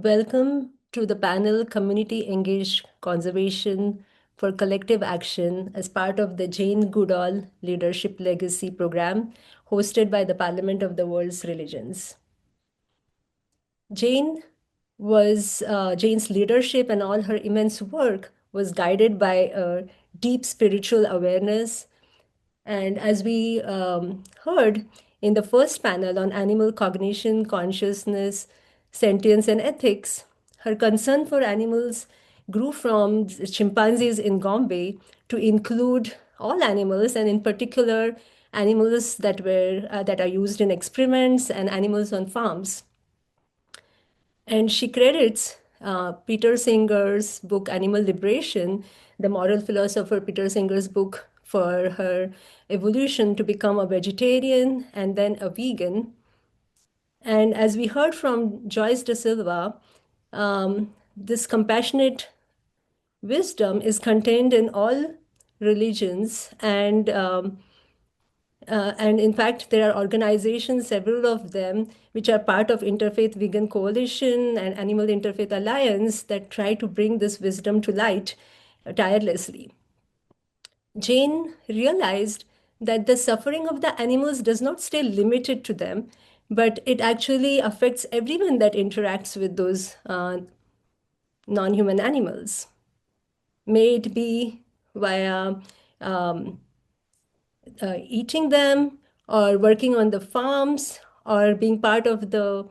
Welcome to the panel Community Engaged Conservation for Collective Action as part of the Jane Goodall Leadership Legacy program hosted by the Parliament of the World's Religions. Jane's leadership and all her immense work was guided by a deep spiritual awareness. And as we heard in the first panel on animal cognition, consciousness, sentience, and ethics, her concern for animals grew from chimpanzees in Gombe to include all animals, and in particular, animals that are used in experiments and animals on farms. And she credits Peter Singer's book, Animal Liberation, the moral philosopher Peter Singer's book, for her evolution to become a vegetarian and then a vegan. And as we heard from Joyce De Silva, this compassionate wisdom is contained in all religions, and in fact, there are organizations, several of them, which are part of Interfaith Vegan Coalition and Animal Interfaith Alliance that try to bring this wisdom to light tirelessly. Jane realized that the suffering of the animals does not stay limited to them, but it actually affects everyone that interacts with those non-human animals. May it be via eating them or working on the farms or being part of the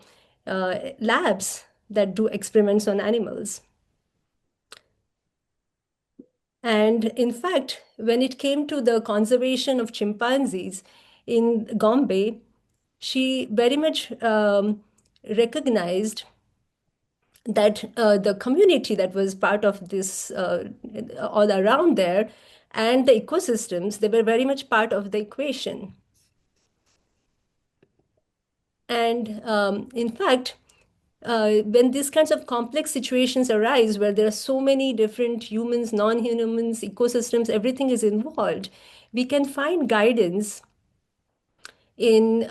labs that do experiments on animals. And in fact, when it came to the conservation of chimpanzees in Gombe, she very much recognized that the community that was part of this all around there and the ecosystems, they were very much part of the equation. And in fact, when these kinds of complex situations arise where there are so many different humans, non-humans, ecosystems, everything is involved, we can find guidance in,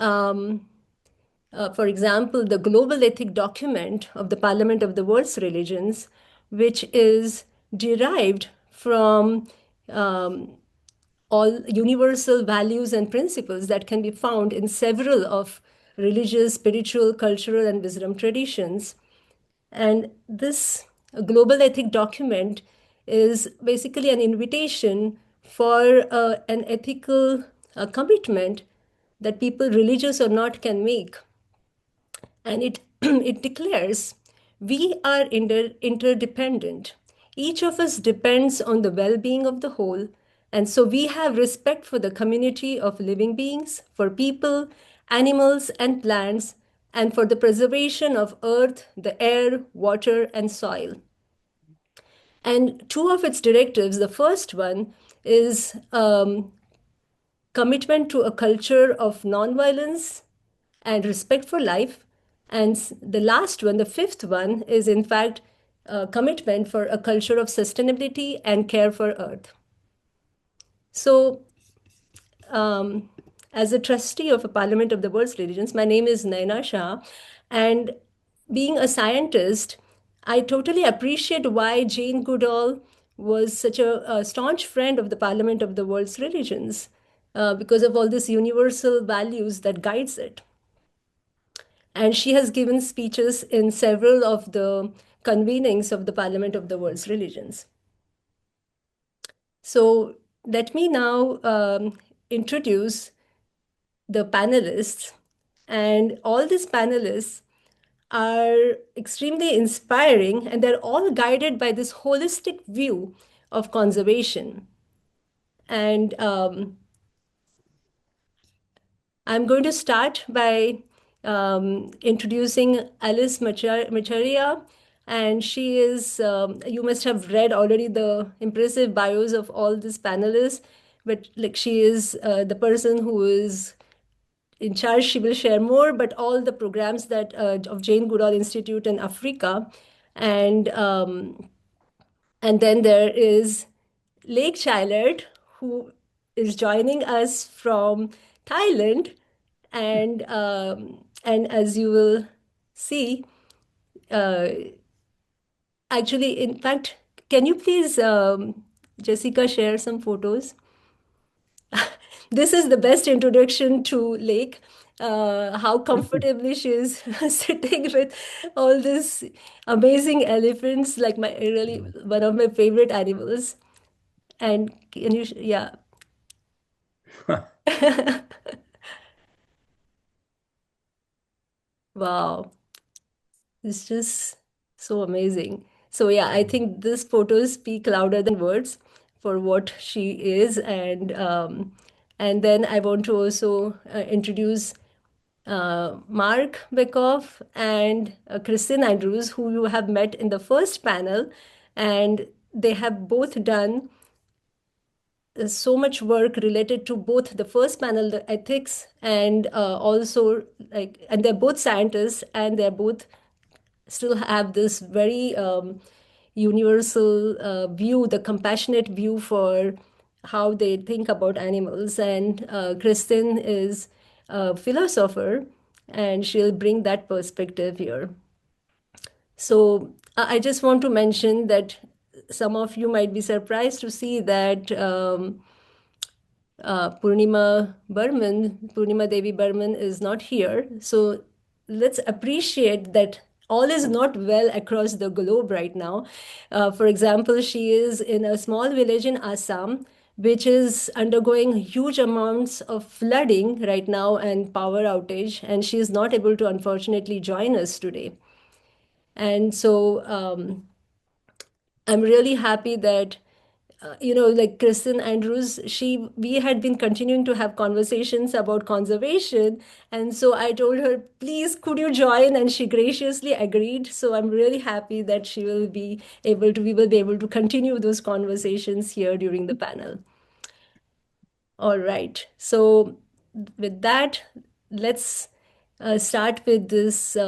for example, the global ethic document of the Parliament of the World's Religions, which is derived from all universal values and principles that can be found in several of religious, spiritual, cultural, and wisdom traditions. And this global ethic document is basically an invitation for an ethical commitment that people, religious or not, can make. And it declares we are interdependent. Each of us depends on the well-being of the whole. And so we have respect for the community of living beings, for people, animals, and plants, and for the preservation of earth, the air, water, and soil. And two of its directives, the first one is commitment to a culture of nonviolence and respect for life. And the last one, the fifth one, is in fact a commitment for a culture of sustainability and care for earth. So, as a trustee of a Parliament of the World's Religions, my name is Nayana Shah, and being a scientist, I totally appreciate why Jane Goodall was such a staunch friend of the Parliament of the World's Religions, because of all these universal values that guides it. And she has given speeches in several of the convenings of the Parliament of the World's Religions. So let me now introduce the panelists. And all these panelists are extremely inspiring, and they're all guided by this holistic view of conservation. And I'm going to start by introducing Alice Macharia. And she is, you must have read already the impressive bios of all these panelists, but like she is the person who is in charge. She will share more, but all the programs that of Jane Goodall Institute in Africa. And then there is Lake Chilert, who is joining us from Thailand. And as you will see, actually, in fact, can you please, Jessica, share some photos? This is the best introduction to Lake. How comfortably she is sitting with all these amazing elephants, like my really one of my favorite animals. And can you, yeah. Wow, it's just so amazing. So yeah, I think these photos speak louder than words for what she is, and then I want to also introduce Mark Bekoff and Kristen Andrews, who you have met in the first panel, and they have both done so much work related to both the first panel, the ethics, and also like, and they're both scientists, and they're both still have this very universal view, the compassionate view for how they think about animals. And Kristen is a philosopher, and she'll bring that perspective here. So I just want to mention that some of you might be surprised to see that Purnima Devi Burman is not here. So let's appreciate that all is not well across the globe right now. For example, she is in a small village in Assam, which is undergoing huge amounts of flooding right now and power outage, and she is not able to unfortunately join us today. And so I'm really happy that like Kristen Andrews, we had been continuing to have conversations about conservation. And so I told her, please, could you join? And she graciously agreed. So I'm really happy that we will be able to continue those conversations here during the panel. All right. So with that, let's start with this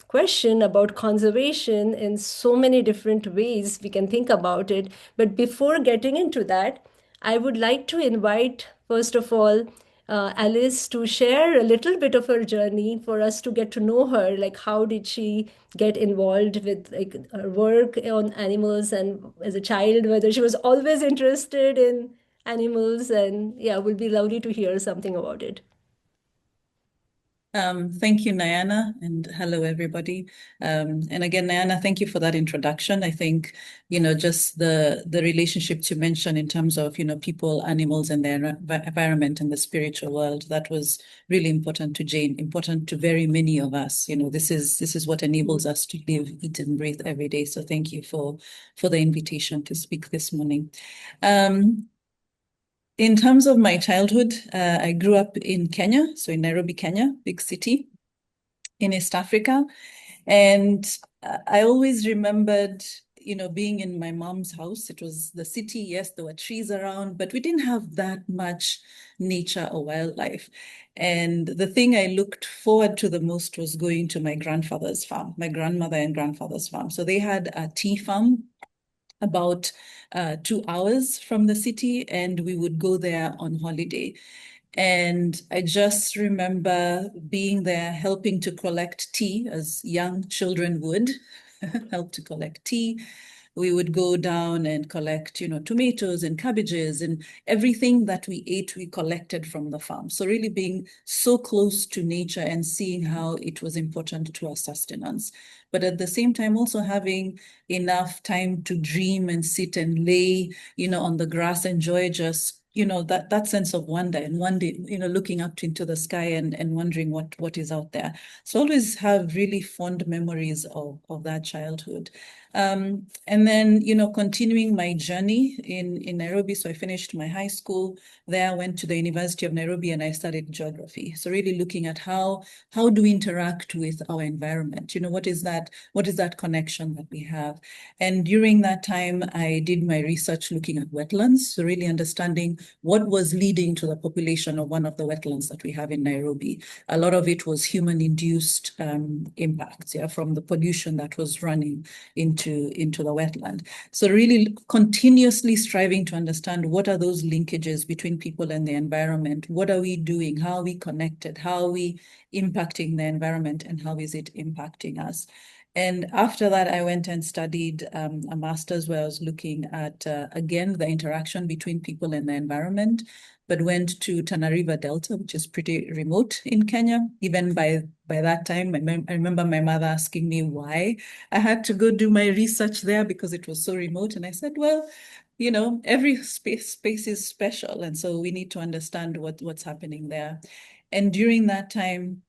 question about conservation in so many different ways we can think about it. But before getting into that, I would like to invite, first of all, Alice to share a little bit of her journey for us to get to know her. Like, how did she get involved with like her work on animals, and as a child, whether she was always interested in animals, and yeah, it would be lovely to hear something about it. Thank you, Nayana, and hello, everybody. And again, Nayana, thank you for that introduction. I think, just the relationships you mentioned in terms of, people, animals, and their environment and the spiritual world, that was really important to Jane, important to very many of us. This is what enables us to live, eat, and breathe every day. So thank you for the invitation to speak this morning. In terms of my childhood, I grew up in Kenya, so in Nairobi, Kenya, big city in East Africa. And I always remembered, being in my mom's house. It was the city, yes, there were trees around, but we didn't have that much nature or wildlife. And the thing I looked forward to the most was going to my grandfather's farm, my grandmother and grandfather's farm. So they had a tea farm about 2 hours from the city, and we would go there on holiday. And I just remember being there, helping to collect tea as young children would, help to collect tea. We would go down and collect, tomatoes and cabbages and everything that we ate, we collected from the farm. So really being so close to nature and seeing how it was important to our sustenance. But at the same time, also having enough time to dream and sit and lay, on the grass, enjoy just that sense of wonder, and one day, looking up into the sky and wondering what is out there. So always have really fond memories of that childhood. And then, continuing my journey in Nairobi. So I finished my high school there, went to the University of Nairobi, and I studied geography. So really looking at how do we interact with our environment? What is that connection that we have? And during that time, I did my research looking at wetlands. So really understanding what was leading to the population of one of the wetlands that we have in Nairobi. A lot of it was human-induced impacts, from the pollution that was running into the wetland. So really continuously striving to understand what are those linkages between people and the environment. What are we doing? How are we connected? How are we impacting the environment, and how is it impacting us? And after that, I went and studied a master's where I was looking at, again, the interaction between people and the environment, but went to Tana River Delta, which is pretty remote in Kenya. Even by that time, I remember my mother asking me why I had to go do my research there because it was so remote. And I said, well, every space is special. And so we need to understand what's happening there. And during that time,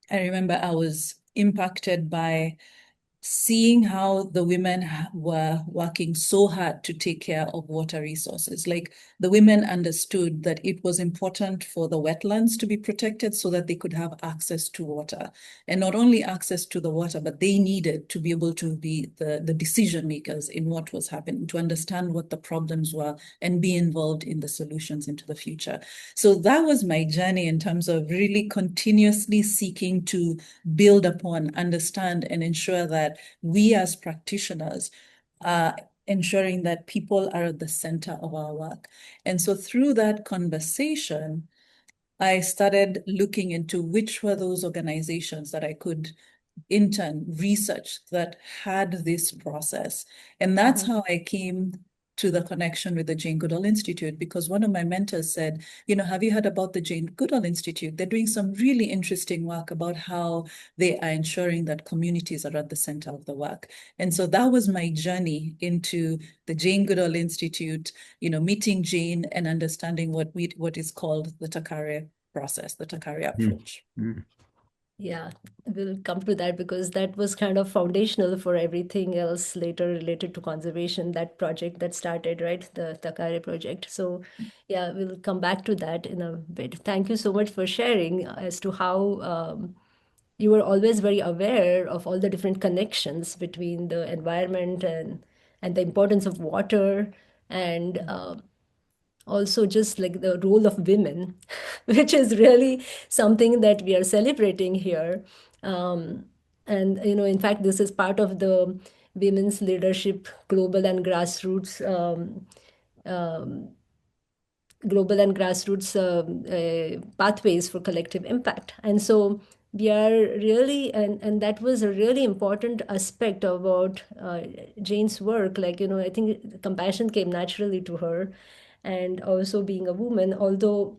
I remember I was impacted by seeing how the women were working so hard to take care of water resources. Like the women understood that it was important for the wetlands to be protected so that they could have access to water. And not only access to the water, but they needed to be able to be the decision makers in what was happening, to understand what the problems were and be involved in the solutions into the future. So that was my journey in terms of really continuously seeking to build upon, understand, and ensure that we as practitioners are ensuring that people are at the center of our work. And so through that conversation, I started looking into which were those organizations that I could intern research that had this process. And that's Mhm. how I came to the connection with the Jane Goodall Institute, because one of my mentors said, have you heard about the Jane Goodall Institute? They're doing some really interesting work about how they are ensuring that communities are at the center of the work. And so that was my journey into the Jane Goodall Institute, meeting Jane and understanding what is called the Takare process, the Takare approach. Mm. Yeah, we'll come to that because that was kind of foundational for everything else later related to conservation, that project that started, right? The Takare project. So, yeah, we'll come back to that in a bit. Thank you so much for sharing as to how you were always very aware of all the different connections between the environment and the importance of water and also just like the role of women, which is really something that we are celebrating here. And in fact, this is part of the women's leadership global and grassroots global and grassroots pathways for collective impact. And so we are really, and that was a really important aspect about Jane's work. Like, I think compassion came naturally to her. And also being a woman, although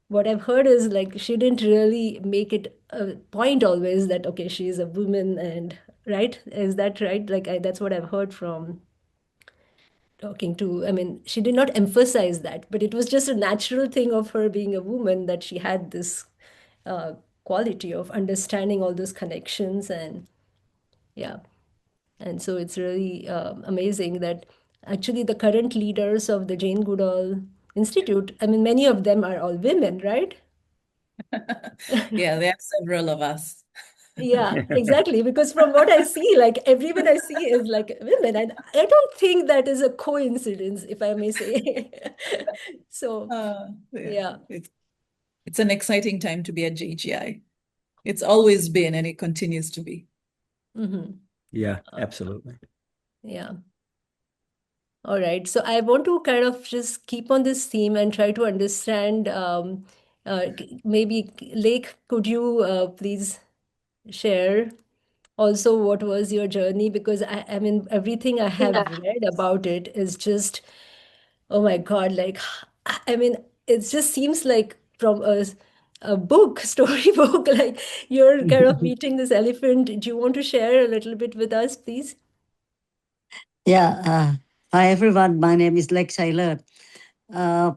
what I've heard is like she didn't really make it a point always that, okay, she is a woman and right? Is that right? Like that's what I've heard from talking to, I mean, she did not emphasize that, but it was just a natural thing of her being a woman that she had this uh, quality of understanding all those connections. And yeah, and so it's really amazing that actually the current leaders of the Jane Goodall Institute, I mean, many of them are all women, right? Yeah, there are several of us. Yeah, exactly. Because from what I see, like everyone I see is like women. And I don't think that is a coincidence, if I may say. So, Yeah, yeah. it's an exciting time to be at JGI. It's always been, and it continues to be. Mm-hmm. Yeah, absolutely. Yeah. All right. So I want to kind of just keep on this theme and try to understand. Maybe, Lake, could you please share also what was your journey? Because I mean, everything I have read about it is just, oh my God, like, I mean, it just seems like from a book, storybook, like you're kind of meeting this elephant. Do you want to share a little bit with us, please? Yeah. Hi, everyone. My name is Lex Taylor. Uh,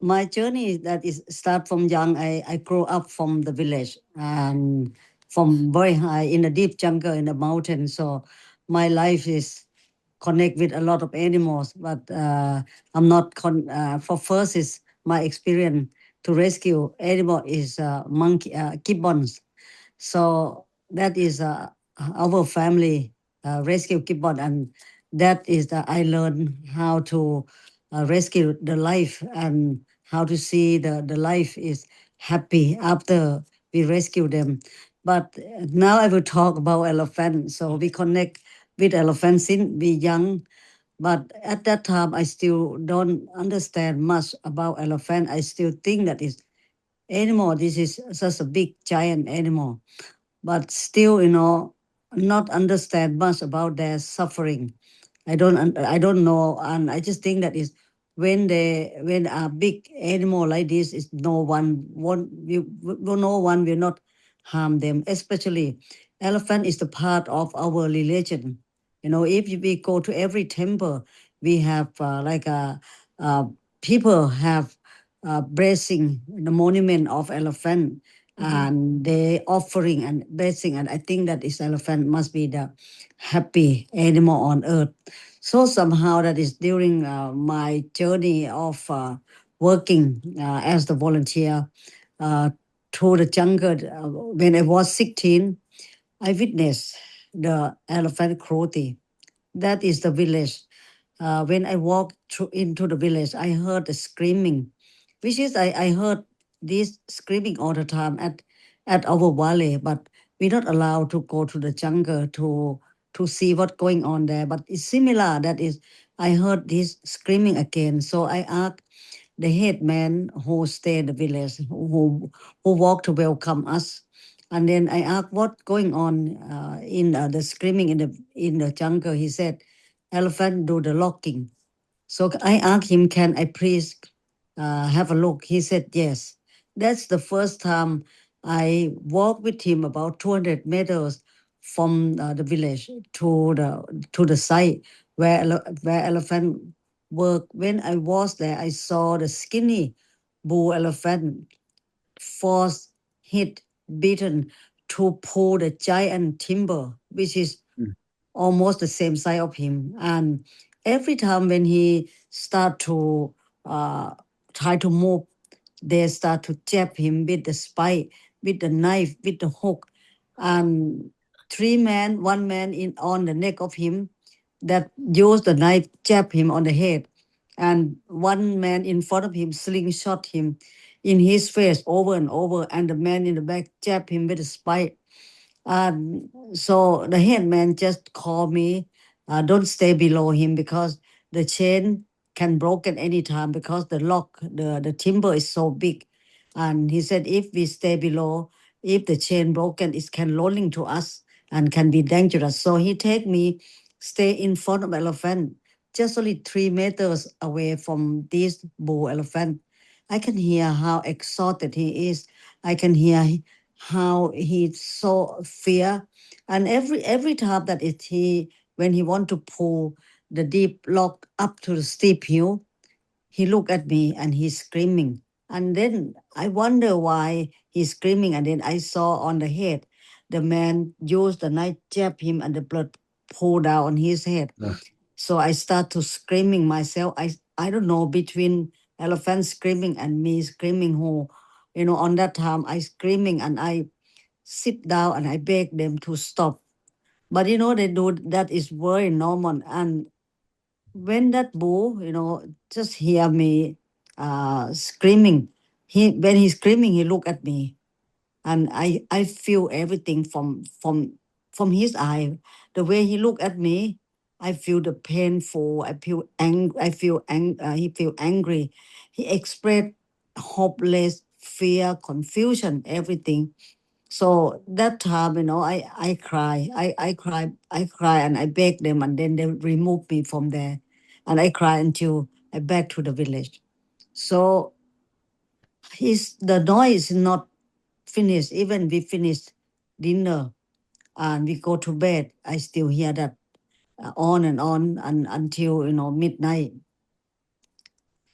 my journey that is start from young. I grew up from the village and from very high in the deep jungle in the mountain. So my life is connect with a lot of animals, but I'm not for first is my experience to rescue animal is monkey gibbons. So that is our family rescue gibbon, and that is I learned how to rescue the life and how to see the life is happy after we rescue them. But now I will talk about elephant. So we connect with elephants since we young. But at that time, I still don't understand much about elephant. I still think that is animal. This is such a big giant animal, but still, not understand much about their suffering. I don't know, and I just think that is when a big animal like this is no one won't no one will not harm them. Especially elephant is the part of our religion. If we go to every temple, we have uh, people have blessing the monument of elephant, and they offering and blessing, and I think that this elephant must be the happy animal on earth. So somehow that is during my journey of working as the volunteer uh, through the jungle. When I was 16, I witnessed the elephant cruelty. That is the village. When I walked through into the village, I heard the screaming, which is I heard this screaming all the time at our valley, but we're not allowed to go to the jungle to see what's going on there. But it's similar. That is, I heard this screaming again. So I asked the head man who stayed in the village, who walked to welcome us. And then I asked what going on in the screaming in the jungle. He said, elephant do the locking. So I asked him, can I please have a look? He said yes. That's the first time I walked with him about 200 meters from the village to the site where elephant work. When I was there, I saw the skinny bull elephant force hit beaten to pull the giant timber, which is almost the same size of him. And every time when he start to uh, try to move, they start to jab him with the spike, with the knife, with the hook. And one man in on the neck of him that used the knife jab him on the head. And one man in front of him slingshot him in his face over and over. And the man in the back jab him with a spike. So the headman just called me, don't stay below him because the chain can broken anytime because the timber is so big. And he said, if we stay below, if the chain broken, it can rolling to us and can be dangerous. So he take me, stay in front of elephant, just only 3 meters away from this bull elephant. I can hear how exhausted he is. I can hear how he so fear, and every time that he when he want to pull the deep log up to the steep hill, he look at me and he's screaming. And then I wonder why he's screaming, and then I saw on the head the man used the knife jab him and the blood poured out on his head. So I start to screaming myself. I don't know, between elephant screaming and me screaming, who on that time I screaming and I sit down and I beg them to stop. But they do that is very normal. And when that bull, just hear me screaming, when he's screaming, he look at me, and I feel everything from his eye. The way he look at me, I feel the painful. I feel he feel angry. He expressed hopeless, fear, confusion, everything. So that time, I cry. I cry and I beg them, and then they remove me from there. And I cry until I back to the village. So the noise is not finished. Even we finished dinner and we go to bed, I still hear that on and on and until midnight.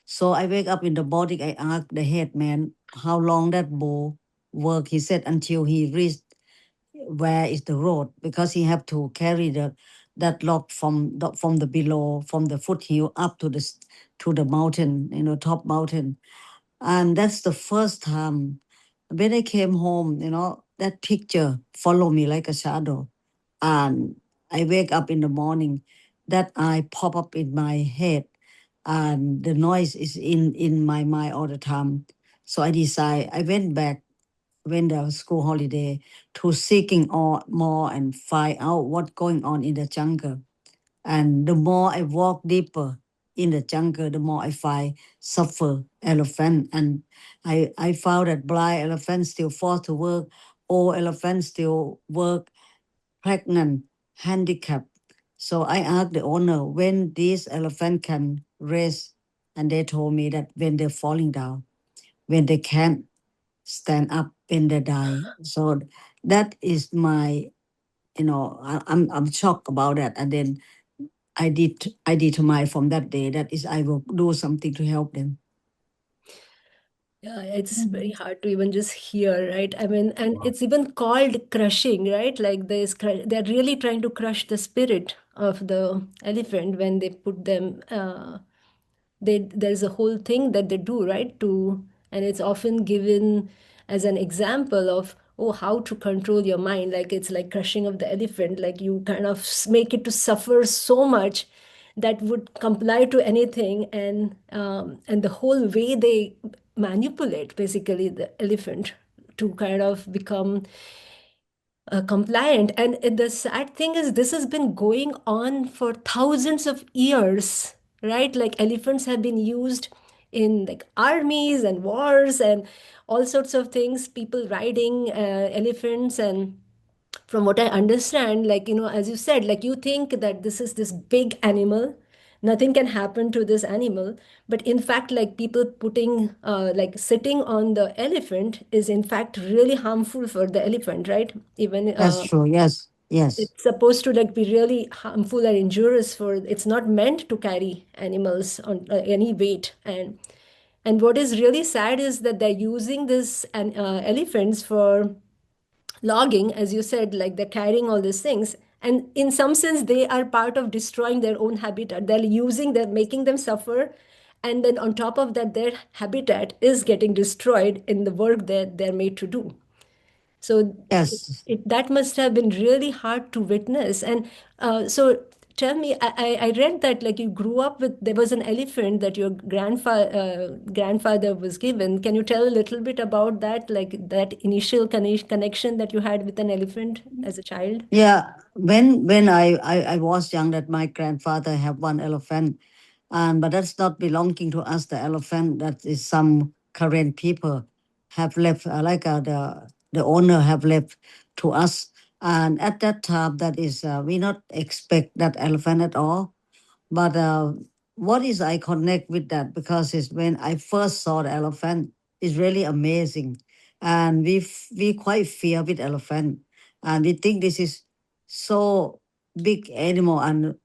So I wake up in the morning. I ask the head man how long that bull work. He said until he reached where is the road, because he have to carry that log from the below, from the foothill up to the mountain, top mountain. And that's the first time when I came home, that picture follow me like a shadow. And I wake up in the morning, that eye pop up in my head, and the noise is in my mind all the time. So I went back when the school holiday to seeking out more and find out what's going on in the jungle. And the more I walk deeper in the jungle, the more I find suffer elephant. And I found that blind elephants still forced to work, old elephants still work, pregnant, handicapped. So I asked the owner when this elephant can race, and they told me that when they're falling down, when they can't stand up, when they die. So that is my, I'm shocked about that. And then I determined from that day that is I will do something to help them. Yeah, it's very hard to even just hear, right? I mean, and it's even called crushing, right? Like they're really trying to crush the spirit of the elephant when they put them. There's a whole thing that they do, right? And it's often given as an example of how to control your mind. Like it's like crushing of the elephant. Like you kind of make it to suffer so much that would comply to anything, and the whole way they manipulate basically the elephant to kind of become compliant. And the sad thing is, this has been going on for thousands of years, right? Like elephants have been used in like armies and wars and all sorts of things, people riding elephants. And from what I understand, like, as you said, like you think that this is this big animal, nothing can happen to this animal. But in fact, like people putting, like sitting on the elephant is in fact really harmful for the elephant, right? Even That's true. Yes. Yes. it's supposed to like be really harmful and injurious for, it's not meant to carry animals on any weight. And what is really sad is that they're using this and elephants for logging, as you said, like they're carrying all these things. And in some sense, they are part of destroying their own habitat. They're making them suffer. And then on top of that, their habitat is getting destroyed in the work that they're made to do. So Yes. that must have been really hard to witness. And so tell me, I read that like you grew up with, there was an elephant that your grandfather was given. Can you tell a little bit about that, like that initial connection that you had with an elephant as a child? Yeah, when I was young, that my grandfather had one elephant, and but that's not belonging to us. The elephant that is some current people have left, the owner have left to us. And at that time, that is we not expect that elephant at all. But what is I connect with that because it's when I first saw the elephant, it's really amazing, and we quite fear with elephant, and we think this is so big animal and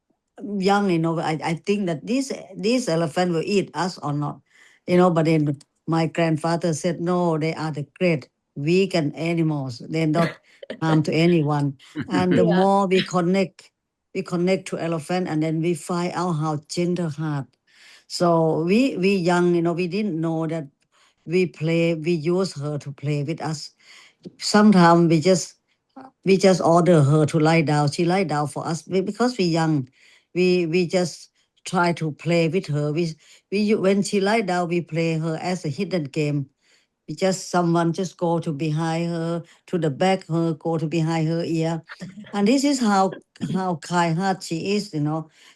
young. I think that this elephant will eat us or not, But then my grandfather said, no, they are the great vegan animals. They're not harm to anyone. And the Yeah. more we connect to elephant, and then we find out how gentle heart. So we young, we didn't know that we use her to play with us. Sometimes we just order her to lie down. She lie down for us because we young. We just try to play with her. When she lie down, we play her as a hidden game. We just someone just go to behind her, to the back her, go to behind her ear. And this is how kind heart she is.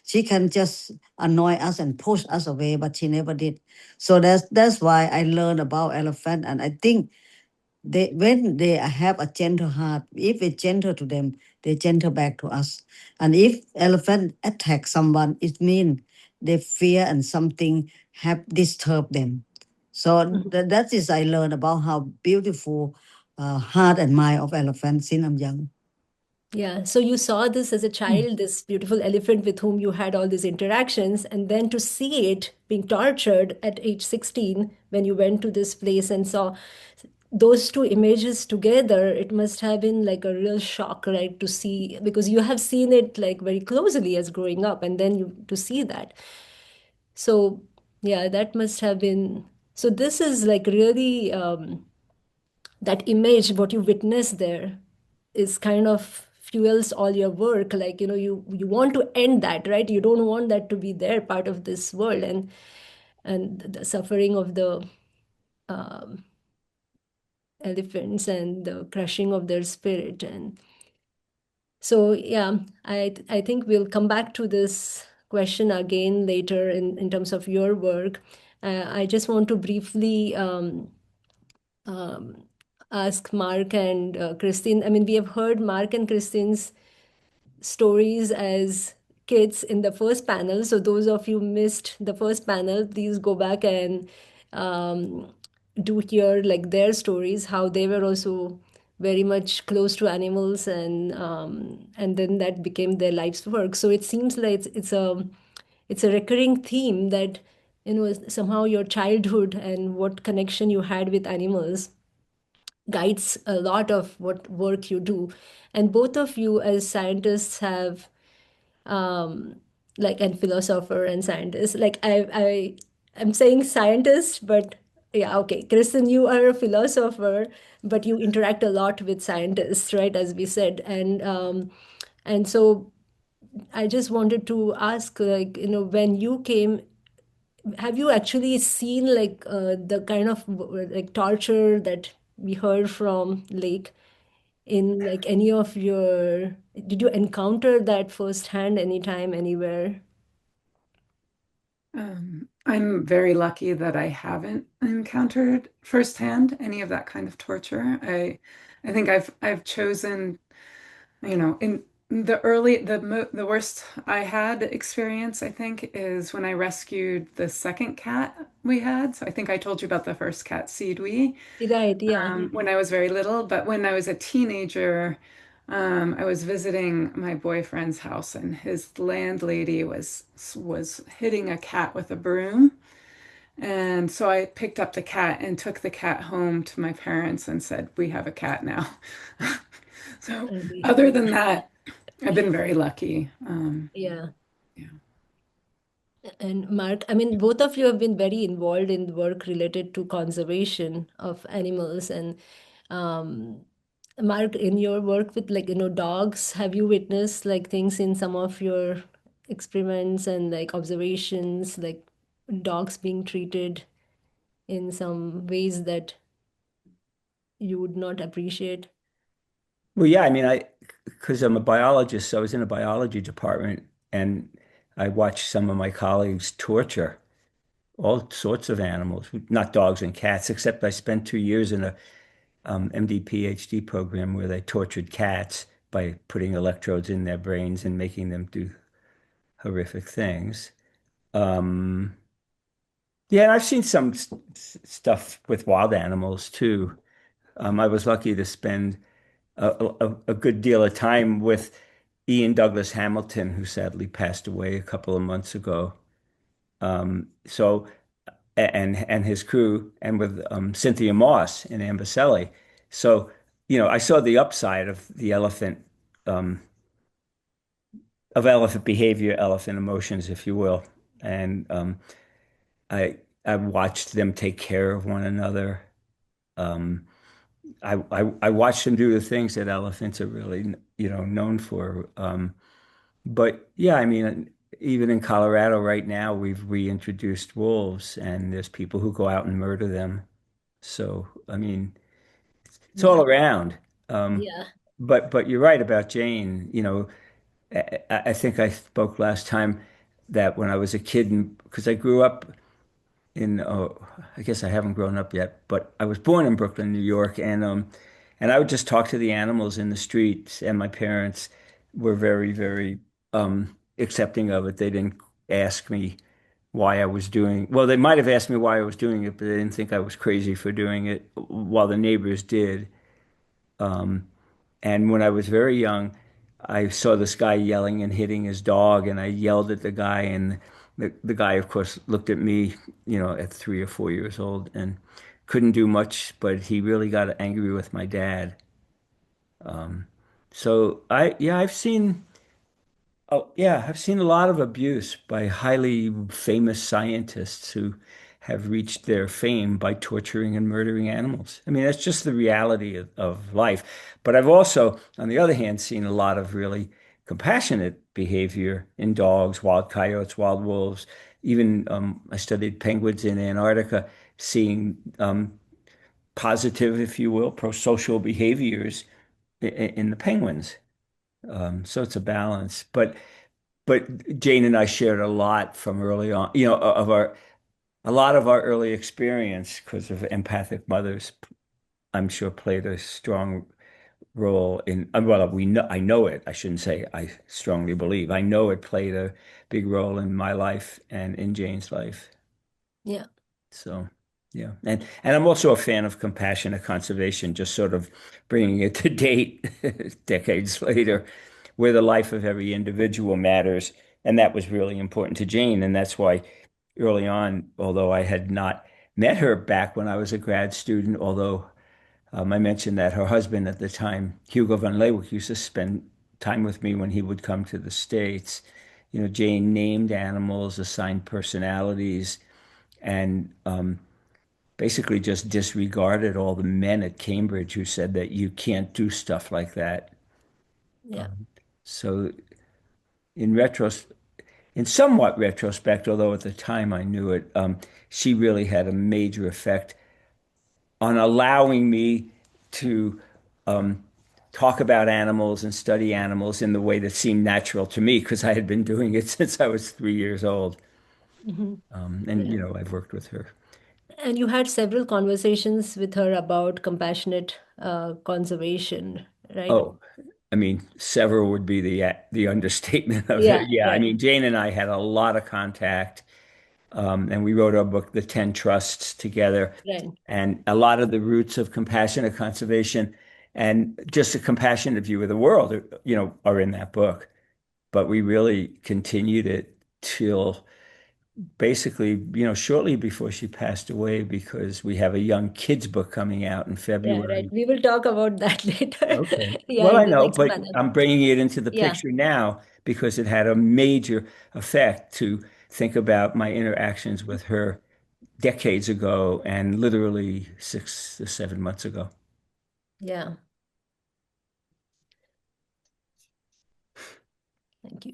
She can just annoy us and push us away, but she never did. So that's why I learned about elephant, and I think when they have a gentle heart, if it's gentle to them, they gentle back to us. And if elephant attack someone, it means they fear and something have disturbed them. So that is I learned about how beautiful heart and mind of elephant since I'm young. Yeah, so you saw this as a child, this beautiful elephant with whom you had all these interactions, and then to see it being tortured at age 16 when you went to this place and saw those two images together, it must have been like a real shock, right? To see, because you have seen it like very closely as growing up, and then you to see that. So, yeah, that must have been. So, this is like really that image, what you witness there, is kind of fuels all your work. Like, you want to end that, right? You don't want that to be there, part of this world, and the suffering of the um, elephants and the crushing of their spirit. And so, yeah, I think we'll come back to this question again later in terms of your work. I just want to briefly um, ask Mark and Christine. I mean, we have heard Mark and Christine's stories as kids in the first panel. So those of you missed the first panel, please go back and um, do hear like their stories, how they were also very much close to animals, and then that became their life's work. So it seems like it's a recurring theme that somehow your childhood and what connection you had with animals guides a lot of what work you do. And both of you as scientists have um like, and philosopher and scientist, like I'm saying scientist, but yeah, okay, Kristen, you are a philosopher, but you interact a lot with scientists, right, as we said. And so I just wanted to ask, like, when you came, have you actually seen like the kind of like torture that we heard from Lake in like any of your, did you encounter that firsthand anytime, anywhere? I'm very lucky that I haven't encountered firsthand any of that kind of torture. I think I've chosen, in the worst I had experience, I think, is when I rescued the second cat we had. So I think I told you about the first cat, Seedwee, Right, yeah. when I was very little. But when I was a teenager, I was visiting my boyfriend's house, and his landlady was hitting a cat with a broom. And so I picked up the cat and took the cat home to my parents and said, "We have a cat now." So Agree. other than that, I've been very lucky. Yeah. Yeah. And Mark, I mean, both of you have been very involved in work related to conservation of animals. And um, Mark, in your work with like, dogs, have you witnessed like things in some of your experiments and like observations, like dogs being treated in some ways that you would not appreciate? Well, yeah, I mean, because I'm a biologist, so I was in a biology department and I watched some of my colleagues torture all sorts of animals, not dogs and cats, except I spent 2 years in a MD PhD program where they tortured cats by putting electrodes in their brains and making them do horrific things. Um, yeah, and I've seen some stuff with wild animals too. I was lucky to spend a good deal of time with Ian Douglas Hamilton, who sadly passed away a couple of months ago. So and his crew, and with Cynthia Moss in Amboseli. So, I saw the upside of the um, elephant behavior, elephant emotions, if you will, and I I watched them take care of one another. Um, I watched them do the things that elephants are really, known for. But yeah, I mean, even in Colorado right now, we've reintroduced wolves, and there's people who go out and murder them. So, I mean, it's all Yeah. around. Um, Yeah. but you're right about Jane. I think I spoke last time that when I was a kid, because I grew up in, oh, I guess I haven't grown up yet, but I was born in Brooklyn, New York, and I would just talk to the animals in the streets, and my parents were very, very accepting of it. They didn't ask me why I was doing, well, they might have asked me why I was doing it, but they didn't think I was crazy for doing it, while the neighbors did. And when I was very young, I saw this guy yelling and hitting his dog, and I yelled at the guy, and the guy, of course, looked at me, at 3 or 4 years old, and couldn't do much, but he really got angry with my dad. So yeah, I've seen a lot of abuse by highly famous scientists who have reached their fame by torturing and murdering animals. I mean, that's just the reality of life. But I've also, on the other hand, seen a lot of really compassionate behavior in dogs, wild coyotes, wild wolves. Even I studied penguins in Antarctica, seeing positive, if you will, pro-social behaviors in the penguins. So it's a balance. But Jane and I shared a lot from early on, of a lot of our early experience because of empathic mothers, I'm sure played a strong role in, well, I know it. I shouldn't say I strongly believe. I know it played a big role in my life and in Jane's life. Yeah. So, yeah. And I'm also a fan of compassionate conservation, just sort of bringing it to date decades later, where the life of every individual matters. And that was really important to Jane. And that's why early on, although I had not met her back when I was a grad student, although I mentioned that her husband at the time, Hugo van Leeuwenhoek, used to spend time with me when he would come to the States. You know, Jane named animals, assigned personalities, and basically just disregarded all the men at Cambridge who said that you can't do stuff like that. Yeah. So in in somewhat retrospect, although at the time I knew it, she really had a major effect on allowing me to talk about animals and study animals in the way that seemed natural to me because I had been doing it since I was 3 years old. Hmm. And, Yeah. you know, I've worked with her. And you had several conversations with her about compassionate conservation, right? Oh, I mean, several would be the understatement of it. Yeah, Yeah, I right, mean, Jane and I had a lot of contact, and we wrote our book, The 10 Trusts, together. right. And a lot of the roots of compassionate conservation and just a compassionate view of the world, you know, are in that book. But we really continued it till basically, you know, shortly before she passed away, because we have a young kids book coming out in Yeah, right. February. We will talk about that later. Okay. Yeah, Well, in I the know, next but panel. I'm bringing it into the Yeah, picture now because it had a major effect to think about my interactions with her decades ago and literally 6 to 7 months ago. yeah. Thank you.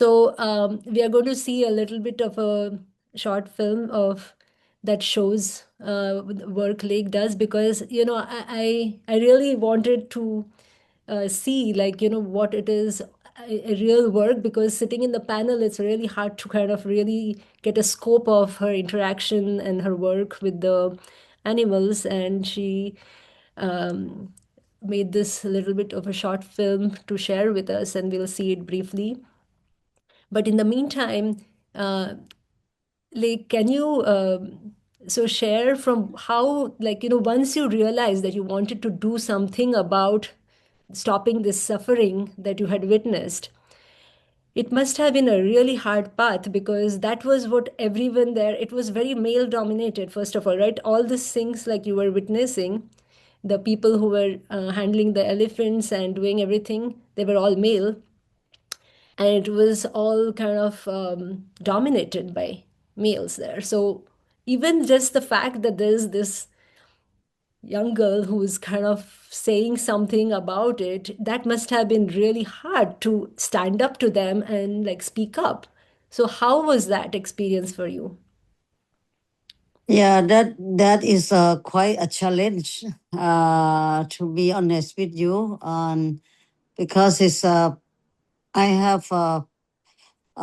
So we are going to see a little bit of a short film of that shows the work Lake does because I really wanted to see like what it is a real work because sitting in the panel it's really hard to kind of really get a scope of her interaction and her work with the animals and she um, made this little bit of a short film to share with us and we'll see it briefly. But in the meantime, uh, like, can you so share from how, like, once you realized that you wanted to do something about stopping this suffering that you had witnessed, it must have been a really hard path because that was what everyone there, it was very male dominated, first of all, right? All these things like you were witnessing, the people who were handling the elephants and doing everything, they were all male and it was all kind of dominated by males there. So even just the fact that there's this young girl who's kind of saying something about it, that must have been really hard to stand up to them and like speak up. So how was that experience for you? Yeah, that is quite a challenge, to be honest with you, because it's I have a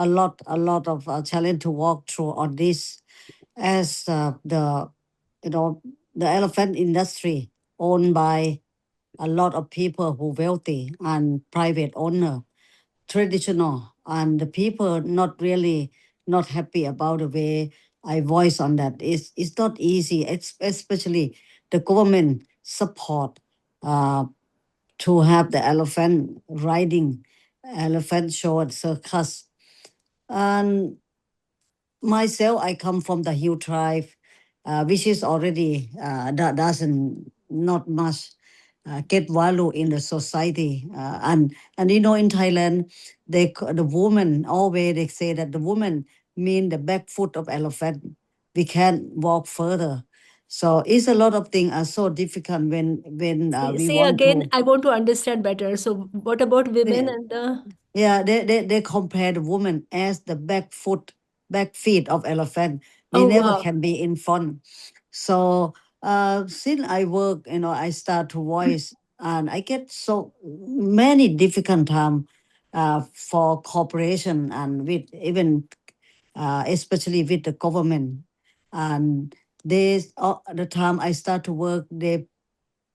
lot of challenge to walk through on this, as the you know the elephant industry owned by a lot of people who wealthy and private owner, traditional, and the people not really not happy about the way I voice on that. It's not easy, especially the government support uh, to have the elephant riding, elephant show and circus. And myself, I come from the Hill tribe, which is already that doesn't not much get value in the society. And in Thailand, the woman always they say that the woman mean the back foot of elephant. We can't walk further. So it's a lot of things are so difficult when we Say want again, to. I want to understand better. So what about women Yeah, and the yeah, they compare the woman as the back feet of elephant. We oh never wow. can be in front. So since I work, I start to voice and I get so many difficult time for cooperation and with even especially with the government. And they the time I start to work, they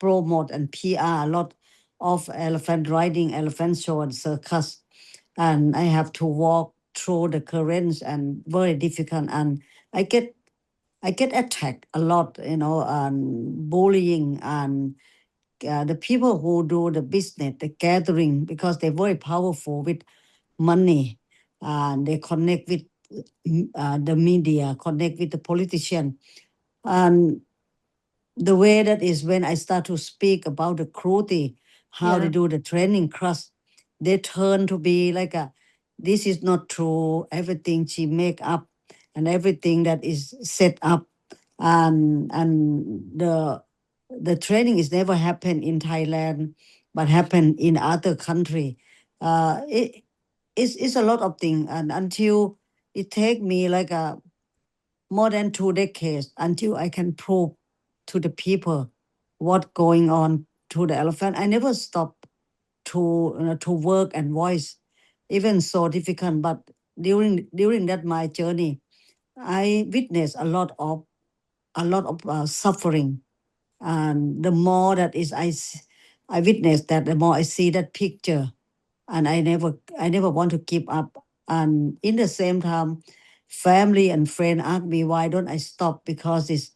promote and PR a lot of elephant riding, elephant show and circus. And I have to walk through the currents and very difficult. And I get attacked a lot, and bullying and the people who do the business, the gathering, because they're very powerful with money and they connect with the media, connect with the politician. And the way that is when I start to speak about the cruelty, how they do the training class, they turn to be like this is not true. Everything she make up and everything that is set up and the training is never happened in Thailand, but happened in other country. It's a lot of things, and until it take me like more than 2 decades until I can prove to the people what going on to the elephant. I never stop to work and voice, even so difficult. But during that my journey, I witnessed a lot of suffering, and the more that is I witness that, the more I see that picture, and I never want to give up. And in the same time, family and friend ask me why don't I stop, because this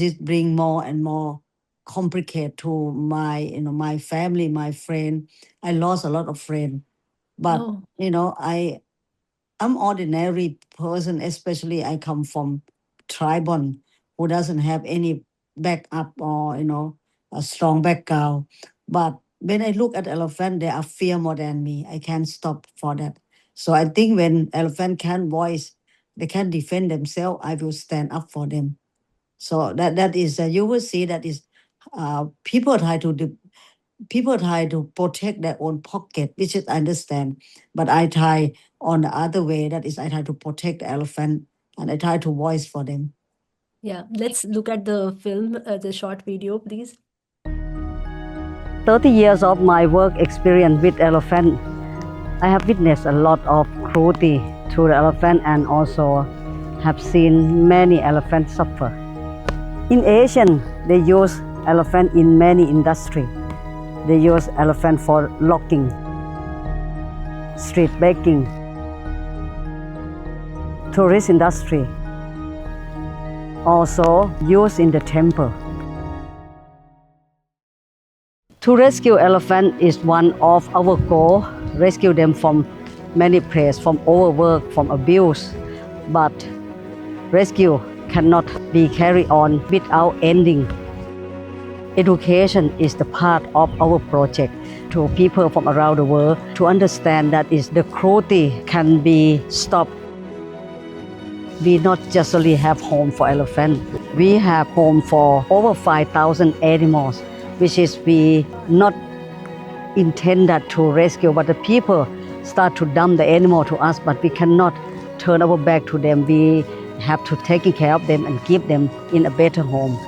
is bring more and more complicated to my family, my friend. I lost a lot of friends, but I'm ordinary person, especially I come from tribal who doesn't have any backup or a strong background. But when I look at elephant, they are fear more than me. I can't stop for that. So I think when elephant can voice, they can defend themselves, I will stand up for them. So that is you will see that is people try to protect their own pocket, which is I understand. But I try on the other way, that is I try to protect the elephant and I try to voice for them. Yeah, let's look at the film, the short video, please. 30 years of my work experience with elephant, I have witnessed a lot of cruelty to the elephant and also have seen many elephants suffer. In Asian, they use elephant in many industries. They use elephant for logging, street baking, tourist industry, also used in the temple. To rescue elephant is one of our goals. Rescue them from many places, from overwork, from abuse. But rescue cannot be carried on without ending. Education is the part of our project to people from around the world to understand that is the cruelty can be stopped. We not just only have home for elephant, we have home for over 5,000 animals, which is we not intended to rescue, but the people start to dump the animal to us, but we cannot turn our back to them. We have to take care of them and give them in a better home.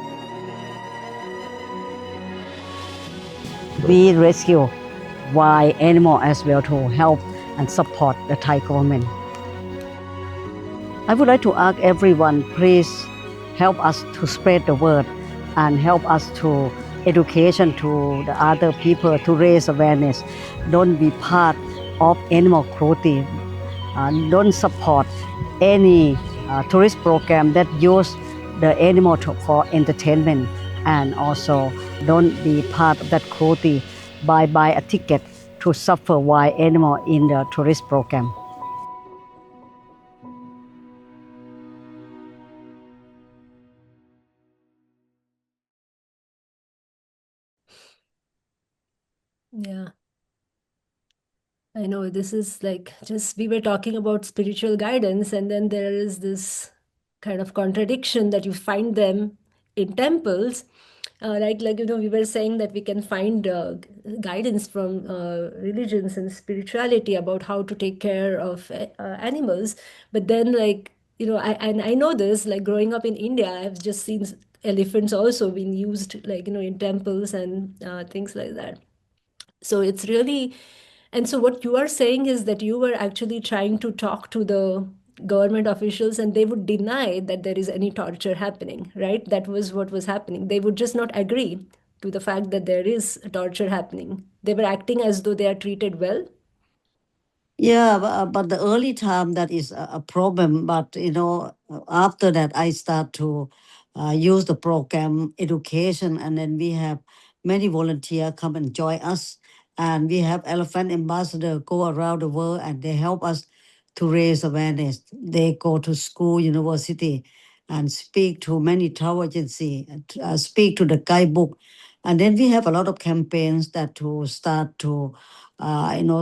We rescue wild animal as well to help and support the Thai government. I would like to ask everyone, please help us to spread the word and help us to education to the other people to raise awareness. Don't be part of animal cruelty. Don't support any tourist program that use the animal for entertainment, and also don't be part of that cruelty by buy a ticket to suffer wild animal in the tourist program. Yeah. I know this is like just we were talking about spiritual guidance, and then there is this kind of contradiction that you find them in temples. Like we were saying that we can find guidance from religions and spirituality about how to take care of animals, but then I know this, like growing up in India, I've just seen elephants also being used in temples and things like that. So it's really, and so what you are saying is that you were actually trying to talk to the government officials and they would deny that there is any torture happening, right? That was what was happening. They would just not agree to the fact that there is torture happening. They were acting as though they are treated well. Yeah, but the early time that is a problem. But after that, I start to use the program education, and then we have many volunteer come and join us, and we have elephant ambassador go around the world, and they help us to raise awareness. They go to school, university, and speak to many travel agency, speak to the guidebook, and then we have a lot of campaigns that to start to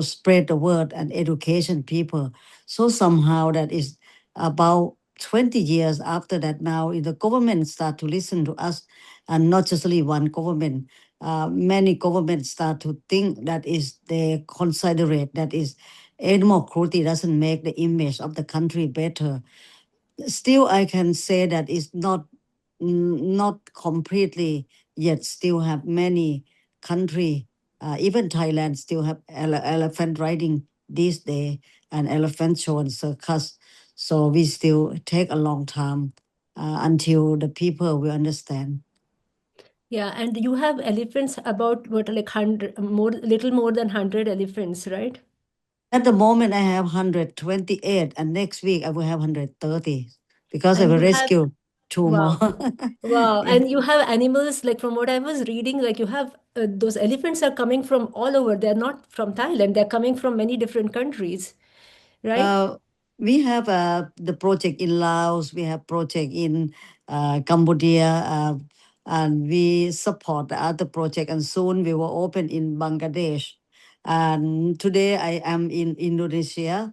spread the word and education people. So somehow that is about 20 years after that now the government start to listen to us, and not just only one government. Many governments start to think that is they considerate that is animal cruelty doesn't make the image of the country better. Still, I can say that it's not completely yet. Still have many country, even Thailand, still have elephant riding this day and elephant show and circus. So we still take a long time until the people will understand. Yeah, and you have elephants about what, like 100, little more than 100 elephants, right? At the moment, I have 128, and next week I will have 130 because I And will you have, rescue two more. wow, wow. Yeah. And you have animals, like from what I was reading, like you have those elephants are coming from all over. They're not from Thailand, they're coming from many different countries, right? Uh, we have the project in Laos, we have project in Cambodia, and we support the other project. And soon we will open in Bangladesh. And today I am in Indonesia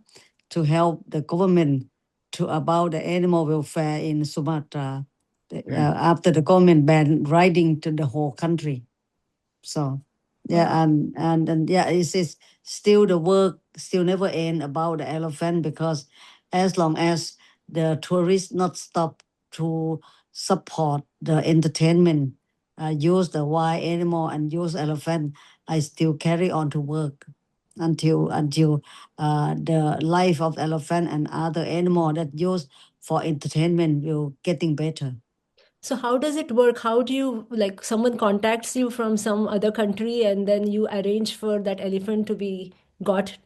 to help the government to about the animal welfare in Sumatra. After the government banned riding to the whole country. So Wow. yeah, and yeah, it's still the work still never end about the elephant, because as long as the tourists not stop to support the entertainment, use the wild animal and use elephant, I still carry on to work until the life of elephant and other animal that use for entertainment will getting better. So how does it work? How do you, like, someone contacts you from some other country and then you arrange for that elephant to be got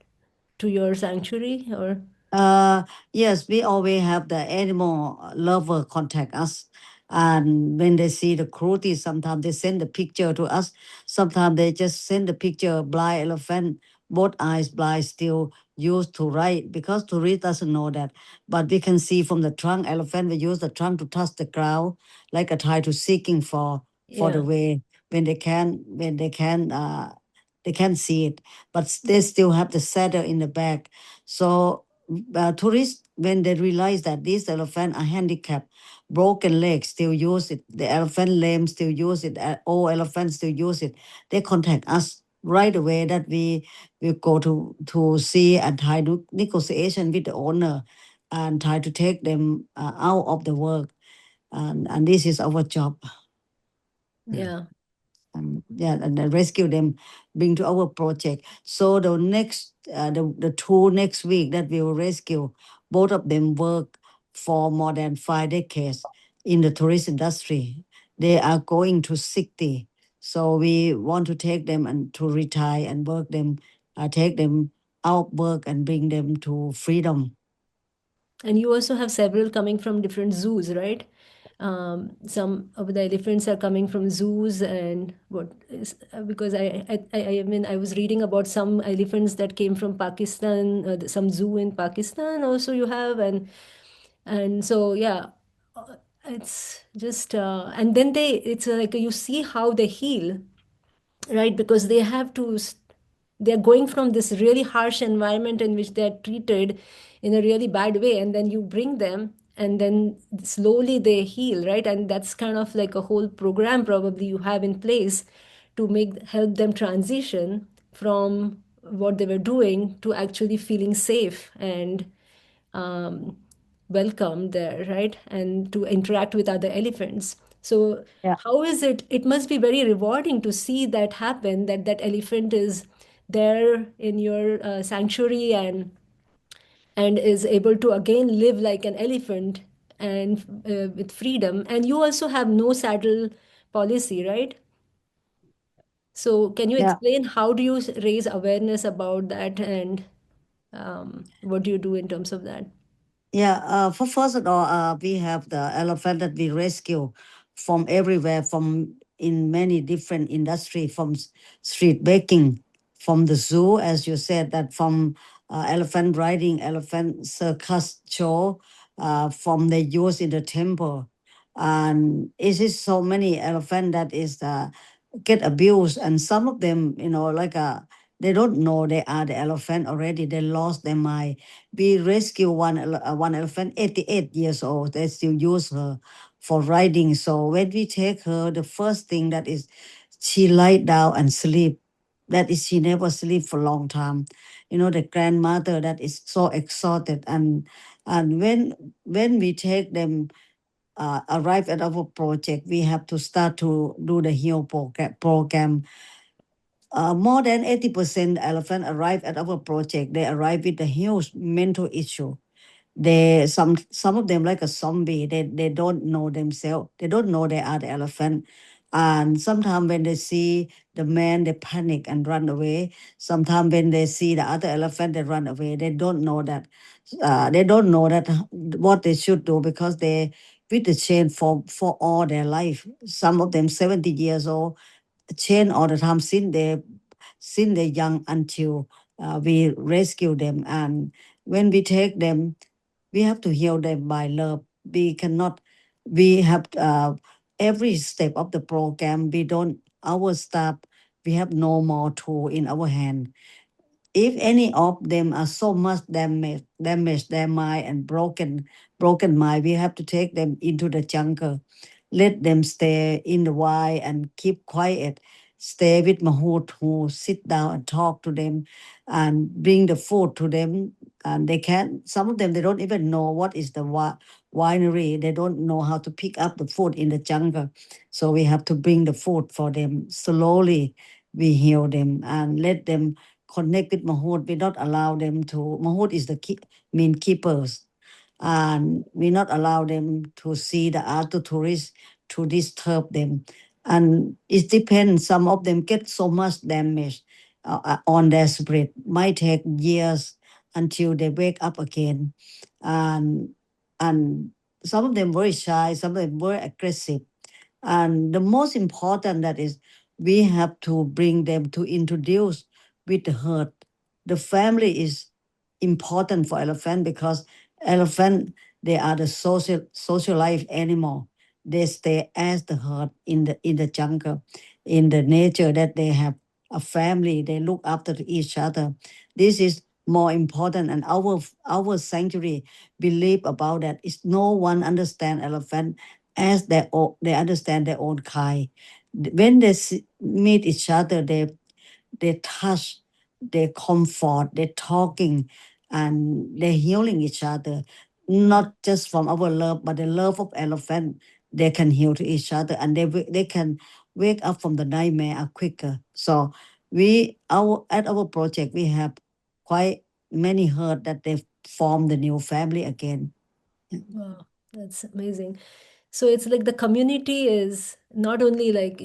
to your sanctuary, or? Uh, yes, we always have the animal lover contact us. And when they see the cruelty, sometimes they send the picture to us. Sometimes they just send the picture of blind elephant, both eyes blind, still used to ride, because tourist doesn't know that. But we can see from the trunk, elephant, we use the trunk to touch the ground, like a try to seeking for the Yeah. way they can see it, but they still have the saddle in the back. So tourists, when they realize that these elephants are handicapped, broken legs, still use it, the elephant lame still use it, all elephants still use it, they contact us right away that we will go to see and try to negotiation with the owner and try to take them out of the work. And this is our job. Yeah. Yeah, and then rescue them, bring to our project. So the next, the two next week that we will rescue, both of them work for more than 5 decades in the tourist industry. They are going to 60. So we want to take them and to retire and work them, take them out work and bring them to freedom. And you also have several coming from different zoos, right? Some of the elephants are coming from zoos, and what is, because I mean, I was reading about some elephants that came from Pakistan, some zoo in Pakistan also you have, and so yeah, it's just and then it's like you see how they heal, right? Because they have to they're going from this really harsh environment in which they're treated in a really bad way, and then you bring them and then slowly they heal, right? And that's kind of like a whole program probably you have in place to make help them transition from what they were doing to actually feeling safe and um, welcome there, right? And to interact with other elephants. So Yeah. how is it? It must be very rewarding to see that happen, that that elephant is there in your sanctuary and is able to again live like an elephant and with freedom. And you also have no saddle policy, right? So can you Yeah. explain how do you raise awareness about that, and what do you do in terms of that? Yeah, for first of all, we have the elephant that we rescue from everywhere, from in many different industry, from street baking, from the zoo, as you said, that from elephant riding, elephant circus show, from the use in the temple, and it is so many elephant that is get abused, and some of them, like they don't know they are the elephant already. They lost their mind. We rescue one elephant, 88 years old. They still use her for riding. So when we take her, the first thing that is she lie down and sleep. That is, she never sleep for a long time. The grandmother that is so exhausted, and when we take them arrive at our project, we have to start to do the heal program. More than 80% elephant arrive at our project. They arrive with a huge mental issue. Some of them like a zombie. They don't know themselves. They don't know they are the elephant. And sometimes when they see the man, they panic and run away. Sometimes when they see the other elephant, they run away. They don't know that. They don't know that what they should do, because they with the chain for all their life. Some of them 70 years old, chain all the time since they're young until we rescue them. And when we take them, we have to heal them by love. We cannot, we have every step of the program, we don't, our staff, we have no more tool in our hand. If any of them are so much damaged their mind and broken mind, we have to take them into the jungle, let them stay in the wild and keep quiet. Stay with Mahout, who sit down and talk to them and bring the food to them. And they can, some of them, they don't even know what is the winery. They don't know how to pick up the food in the jungle. So we have to bring the food for them. Slowly, we heal them and let them connect with Mahout. We not allow them to, Mahout is the main keepers, and we not allow them to see the other tourists to disturb them. And it depends, some of them get so much damage on their spirit. Might take years until they wake up again. And and some of them very shy, some of them very aggressive. And the most important that is, we have to bring them to introduce with the herd. The family is important for elephant, because elephant, they are the social life animal. They stay as the herd in the jungle, in the nature, that they have a family. They look after each other. This is more important, and our sanctuary believe about that. Is no one understand elephant as they understand their own kind. When they meet each other, they touch, they comfort, they're talking, and they're healing each other. Not just from our love, but the love of elephant. They can heal to each other, and they can wake up from the nightmare quicker. So at our project, we have quite many herd that they form the new family again. Wow, that's amazing. So it's like the community is not only like,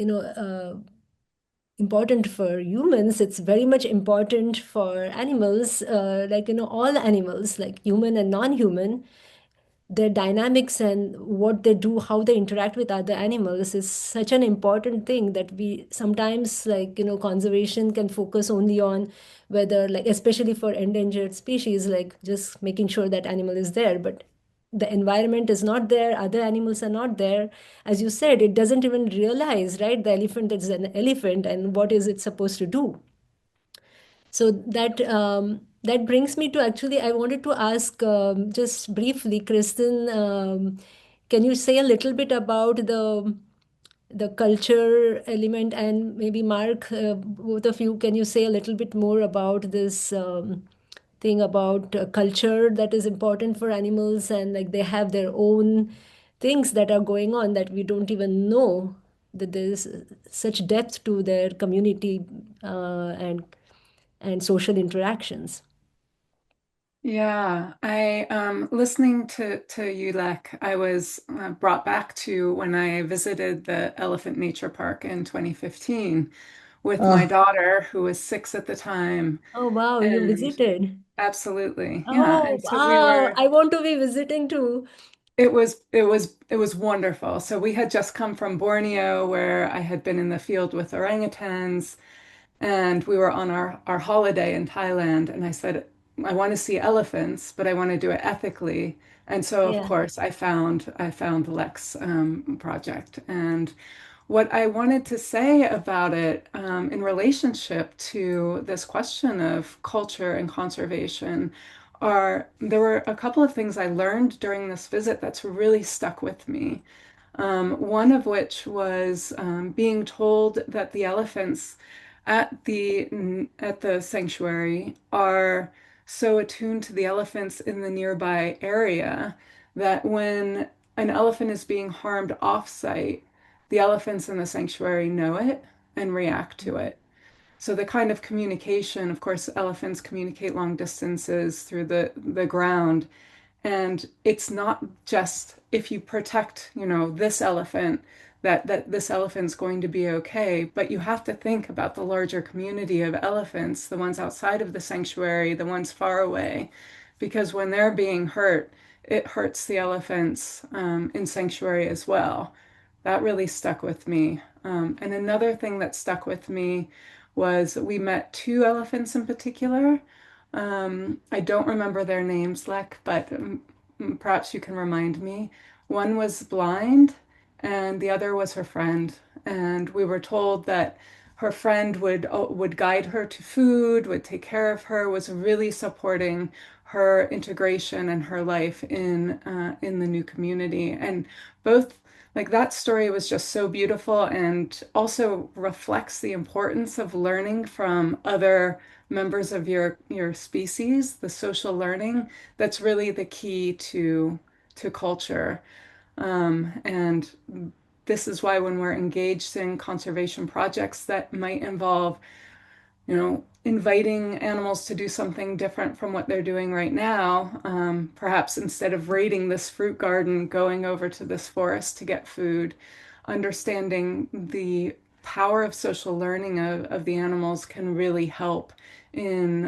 important for humans, it's very much important for animals, like, all animals, like human and non-human. Their dynamics and what they do, how they interact with other animals is such an important thing that we sometimes, like, conservation can focus only on whether, like, especially for endangered species, like just making sure that animal is there. But the environment is not there, other animals are not there. As you said, it doesn't even realize, right, the elephant is an elephant and what is it supposed to do. So that brings me to, actually, I wanted to ask, just briefly, Kristen, can you say a little bit about the culture element, and maybe Mark, both of you, can you say a little bit more about this thing about culture that is important for animals, and like they have their own things that are going on that we don't even know, that there's such depth to their community, and social interactions. Yeah, I listening to you, Lek, I was brought back to when I visited the Elephant Nature Park in 2015, with my Oh, daughter, who was 6 at the time. Oh, wow, you And visited. absolutely, yeah. Oh, And so we wow. were, I want to be visiting too. it was wonderful. So we had just come from Borneo, where I had been in the field with orangutans, and we were on our holiday in Thailand. And I said, I want to see elephants, but I want to do it ethically. And so, of Yeah. course, I found the Lex project. And what I wanted to say about it in relationship to this question of culture and conservation are there were a couple of things I learned during this visit that's really stuck with me. One of which was being told that the elephants at the sanctuary are so attuned to the elephants in the nearby area that when an elephant is being harmed off-site, the elephants in the sanctuary know it and react to it. So the kind of communication, of course, elephants communicate long distances through the ground, and it's not just if you protect, this elephant, that this elephant's going to be okay, but you have to think about the larger community of elephants, the ones outside of the sanctuary, the ones far away, because when they're being hurt, it hurts the elephants in sanctuary as well. That really stuck with me. And another thing that stuck with me was we met two elephants in particular. I don't remember their names, Lek, but perhaps you can remind me. One was blind, and the other was her friend. And we were told that her friend would guide her to food, would take care of her, was really supporting her integration and her life in the new community. And both like that story was just so beautiful and also reflects the importance of learning from other members of your species, the social learning that's really the key to culture. And this is why when we're engaged in conservation projects that might involve, inviting animals to do something different from what they're doing right now, perhaps instead of raiding this fruit garden, going over to this forest to get food, understanding the power of social learning of the animals can really help in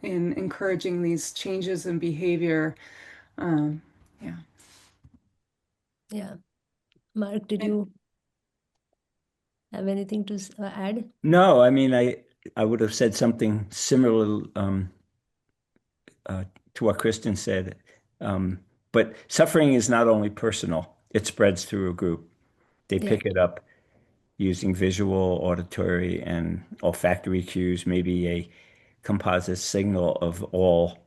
encouraging these changes in behavior. Um, yeah. Yeah. Mark, did And you have anything to add? No, I mean, I would have said something similar uh, to what Kristen said. Um, but suffering is not only personal, it spreads through a group. They Yeah. pick it up using visual, auditory, and olfactory cues, maybe a composite signal of all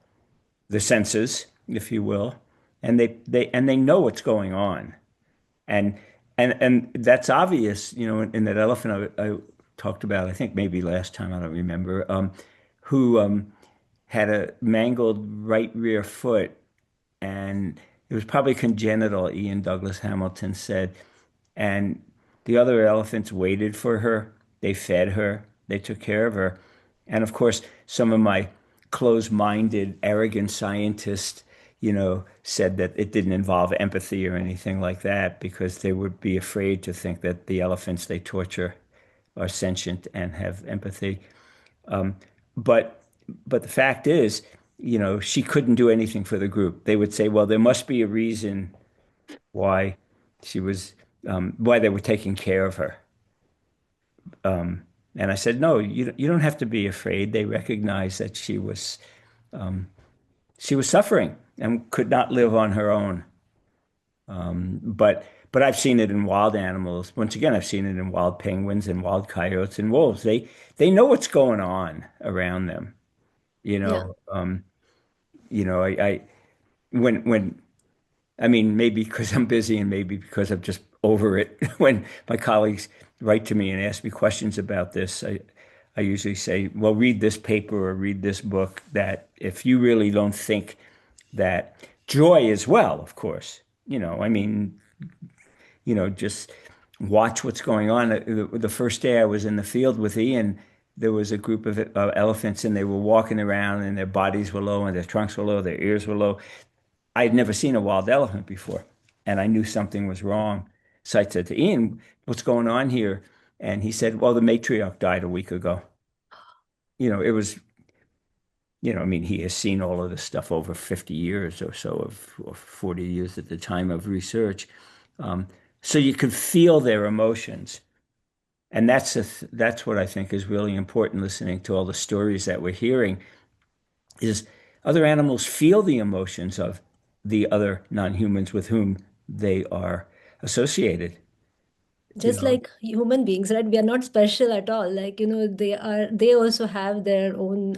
the senses, if you will. And they know what's going on. And and that's obvious, in that elephant I talked about, I think maybe last time, I don't remember, who had a mangled right rear foot, and it was probably congenital, Ian Douglas Hamilton said. And the other elephants waited for her. They fed her. They took care of her. And of course, some of my closed-minded, arrogant scientists, said that it didn't involve empathy or anything like that because they would be afraid to think that the elephants they torture are sentient and have empathy. Um, but but the fact is, she couldn't do anything for the group. They would say, well, there must be a reason why she was why they were taking care of her. And I said, no, you don't have to be afraid. They recognized that she was suffering and could not live on her own. But I've seen it in wild animals. Once again, I've seen it in wild penguins and wild coyotes and wolves. They know what's going on around them. You Yeah. know, I when I mean, maybe because I'm busy and maybe because I'm just over it. When my colleagues write to me and ask me questions about this, I usually say, well, read this paper or read this book, that if you really don't think that joy as well, of course, I mean, just watch what's going on. The first day I was in the field with Ian, there was a group of elephants and they were walking around and their bodies were low and their trunks were low, their ears were low. I had never seen a wild elephant before, and I knew something was wrong. So I said to Ian, "What's going on here?" And he said, well, the matriarch died a week ago. It was, I mean, he has seen all of this stuff over 50 years or so or 40 years at the time of research. Um, so you could feel their emotions. And that's what I think is really important listening to all the stories that we're hearing is other animals feel the emotions of the other non-humans with whom they are associated, you Just know. like human beings, right? We are not special at all. Like, they also have their own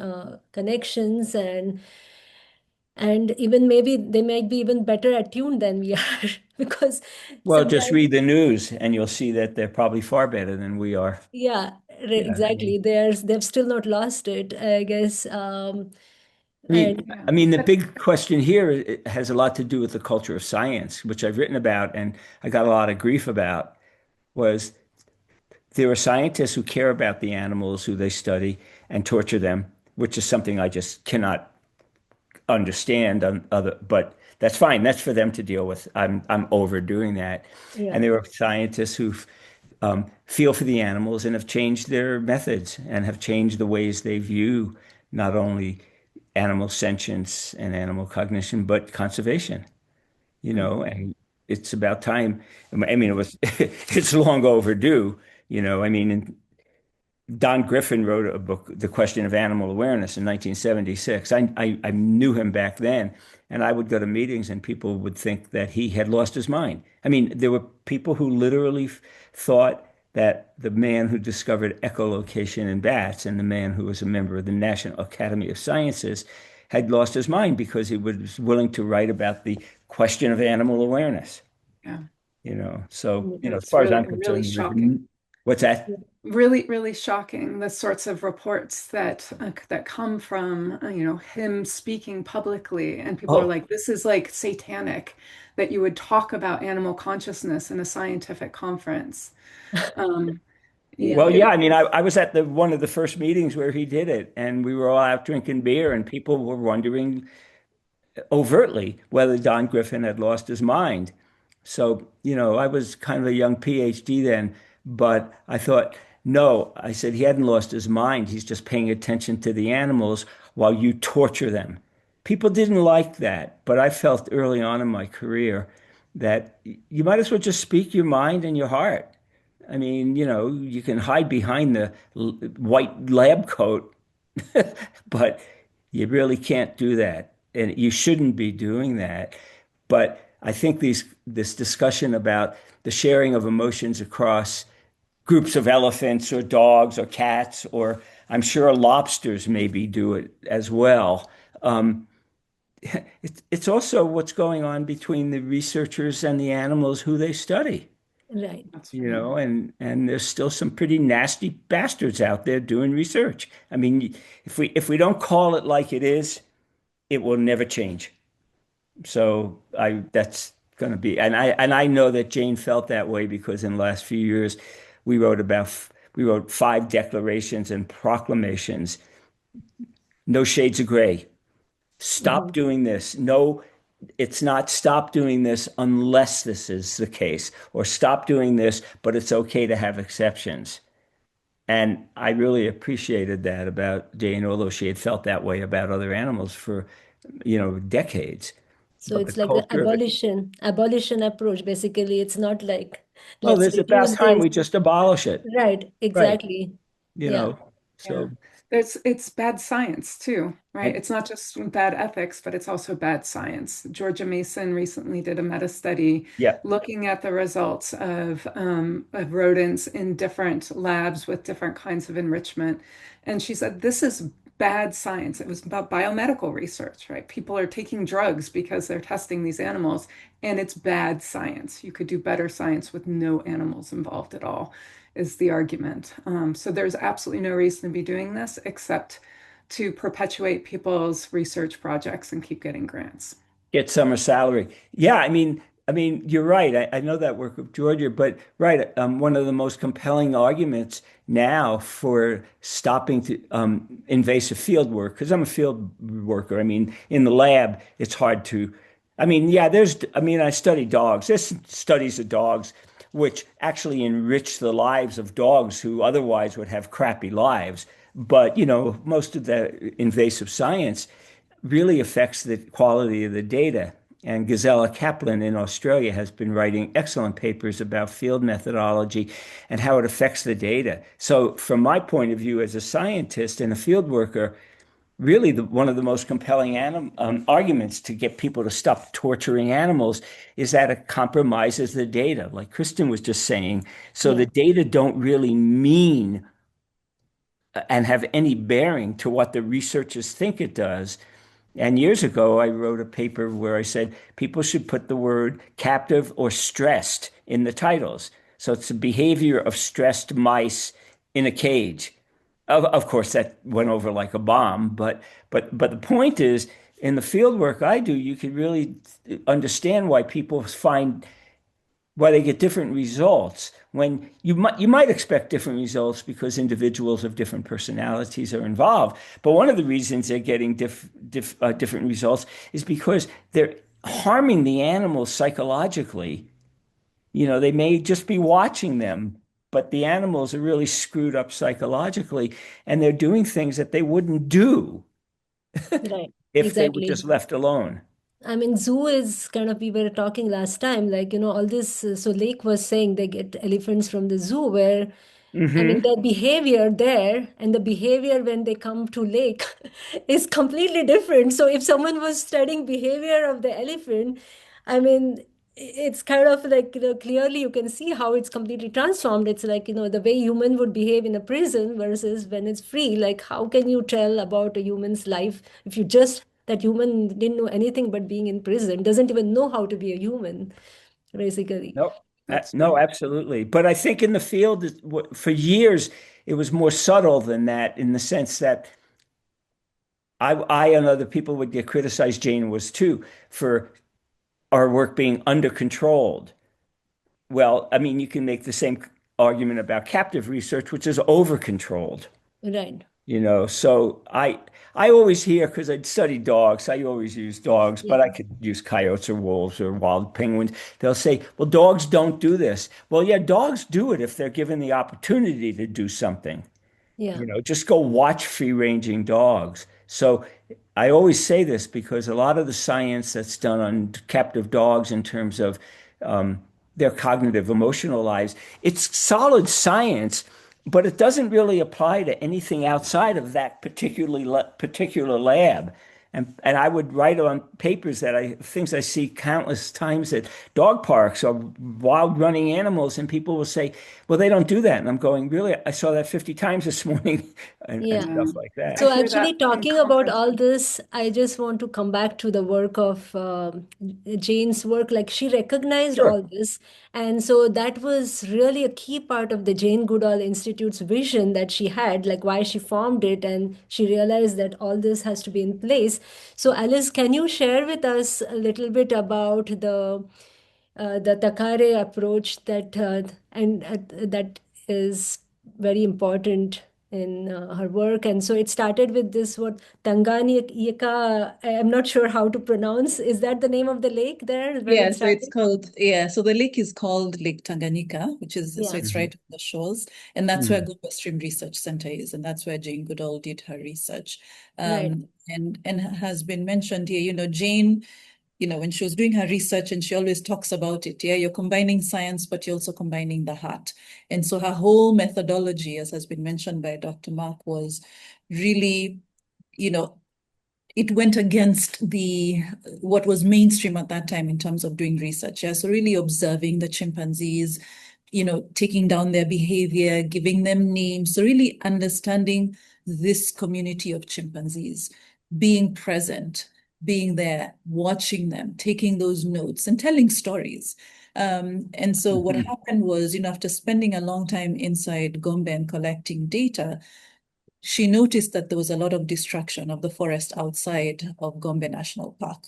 connections, and even maybe they might be even better attuned than we are because Well, just sometimes, read the news and you'll see that they're probably far better than we are. yeah, Yeah. exactly. They've still not lost it, I guess. I mean, And Yeah. I mean, the big question here it has a lot to do with the culture of science, which I've written about and I got a lot of grief about, was there are scientists who care about the animals who they study and torture them, which is something I just cannot understand on other, but that's fine. That's for them to deal with. I'm overdoing that. And yeah, there are scientists who feel for the animals and have changed their methods and have changed the ways they view not only animal sentience and animal cognition, but conservation, and it's about time. I mean, it's long overdue, I mean, Don Griffin wrote a book, The Question of Animal Awareness, in 1976. I knew him back then, and I would go to meetings, and people would think that he had lost his mind. I mean, there were people who literally thought that the man who discovered echolocation in bats and the man who was a member of the National Academy of Sciences had lost his mind because he was willing to write about the question of animal awareness. Yeah. So, Yeah, as it's far as really, I'm really concerned, shocking. what's that? Really, really shocking, the sorts of reports that come from him speaking publicly, and people are Oh, like, "This is like satanic that you would talk about animal consciousness in a scientific conference." Um, yeah, well, yeah. I mean, I was at the one of the first meetings where he did it, and we were all out drinking beer, and people were wondering overtly whether Don Griffin had lost his mind. So, I was kind of a young PhD then, but I thought, no, I said he hadn't lost his mind. He's just paying attention to the animals while you torture them. People didn't like that, but I felt early on in my career that you might as well just speak your mind and your heart. I mean, you can hide behind the white lab coat, but you really can't do that. And you shouldn't be doing that. But I think this discussion about the sharing of emotions across groups of elephants or dogs or cats, or I'm sure lobsters maybe do it as well. Um, it's also what's going on between the researchers and the animals who they study, right. that's right. and there's still some pretty nasty bastards out there doing research. I mean, if we don't call it like it is, it will never change. So that's going to be, and I know that Jane felt that way because in the last few years we wrote 5 declarations and proclamations. No shades of gray. Stop Mhm. doing this. No, it's not stop doing this unless this is the case, or stop doing this, but it's okay to have exceptions. And I really appreciated that about Jane, although she had felt that way about other animals for, decades. So But the it's like the culture of it, abolition approach. Basically, it's not like oh, let's there's about reduce time this. we just abolish it. Right, Right. exactly. You Yeah. know, Yeah. so, It's bad science too, right? and It's not just bad ethics, but it's also bad science. Georgia Mason recently did a meta study yeah, looking at the results of rodents in different labs with different kinds of enrichment. And she said, this is bad science. It was about biomedical research, right? People are taking drugs because they're testing these animals, and it's bad science. You could do better science with no animals involved at all is the argument. So there's absolutely no reason to be doing this except to perpetuate people's research projects and keep getting grants. get summer salary. Yeah, I mean, you're right. I know that work of Georgia, but right, one of the most compelling arguments now for stopping invasive field work, because I'm a field worker. I mean, in the lab, it's hard to. I mean, yeah, I mean, I study dogs. There's studies of dogs which actually enrich the lives of dogs who otherwise would have crappy lives. But, most of the invasive science really affects the quality of the data. And Gisela Kaplan in Australia has been writing excellent papers about field methodology and how it affects the data. So, from my point of view as a scientist and a field worker, really one of the most compelling arguments to get people to stop torturing animals is that it compromises the data, like Kristen was just saying. So Yeah. the data don't really mean and have any bearing to what the researchers think it does. And years ago, I wrote a paper where I said people should put the word captive or stressed in the titles. So it's the behavior of stressed mice in a cage. Of course, that went over like a bomb, but the point is, in the field work I do, you can really understand why they get different results when you might expect different results because individuals of different personalities are involved. But one of the reasons they're getting different results is because they're harming the animals psychologically. They may just be watching them, but the animals are really screwed up psychologically, and they're doing things that they wouldn't do Right. if they were Exactly. just left alone. I mean, zoo is kind of, we were talking last time, like, all this. So Lake was saying they get elephants from the zoo where, I mean, Hmm. their behavior there and the behavior when they come to lake is completely different. So if someone was studying behavior of the elephant, I mean, it's kind of like, clearly you can see how it's completely transformed. It's like, the way human would behave in a prison versus when it's free. Like, how can you tell about a human's life if you just, that human didn't know anything but being in prison, doesn't even know how to be a human, basically. No, That's no, true. absolutely. But I think in the field, for years, it was more subtle than that in the sense that I and other people would get criticized, Jane was too, for our work being under controlled. Well, I mean, you can make the same argument about captive research, which is over controlled. Right. So I always hear, because I'd studied dogs, I always use dogs, Yeah. but I could use coyotes or wolves or wild penguins. They'll say, well, dogs don't do this. Well, yeah, dogs do it if they're given the opportunity to do something. Yeah. Just go watch free-ranging dogs. So I always say this because a lot of the science that's done on captive dogs in terms of their cognitive, emotional lives, it's solid science, but it doesn't really apply to anything outside of that particular lab. And I would write on papers things I see countless times at dog parks or wild running animals, and people will say, well, they don't do that. And I'm going, really? I saw that 50 times this morning and Yeah. Yeah. stuff like I So that. hear actually, that from talking about all conferences. this, I just want to come back to the work of Jane's work. Like, she recognized Sure. all this, and so that was really a key part of the Jane Goodall Institute's vision that she had, like why she formed it, and she realized that all this has to be in place. So, Alice, can you share with us a little bit about the Takare approach that is very important in her work. And so it started with this what Tanganyika. I'm not sure how to pronounce. Is that the name of the lake there where Yeah, it so it's started? called, so the lake is called Lake Tanganyika, so Yeah, it's Mhm. right on the shores. And that's where Mhm. Goodall Stream Research Center is. And that's where Jane Goodall did her research. right. And has been mentioned here, Jane, when she was doing her research, and she always talks about it, you're combining science, but you're also combining the heart. And so her whole methodology, as has been mentioned by Dr. Mark, was really, you know, it went against what was mainstream at that time in terms of doing research. Yeah, so really observing the chimpanzees, taking down their behavior, giving them names, so really understanding this community of chimpanzees, being present, being there, watching them, taking those notes, and telling stories. And so what Mhm. happened was, after spending a long time inside Gombe and collecting data, she noticed that there was a lot of destruction of the forest outside of Gombe National Park.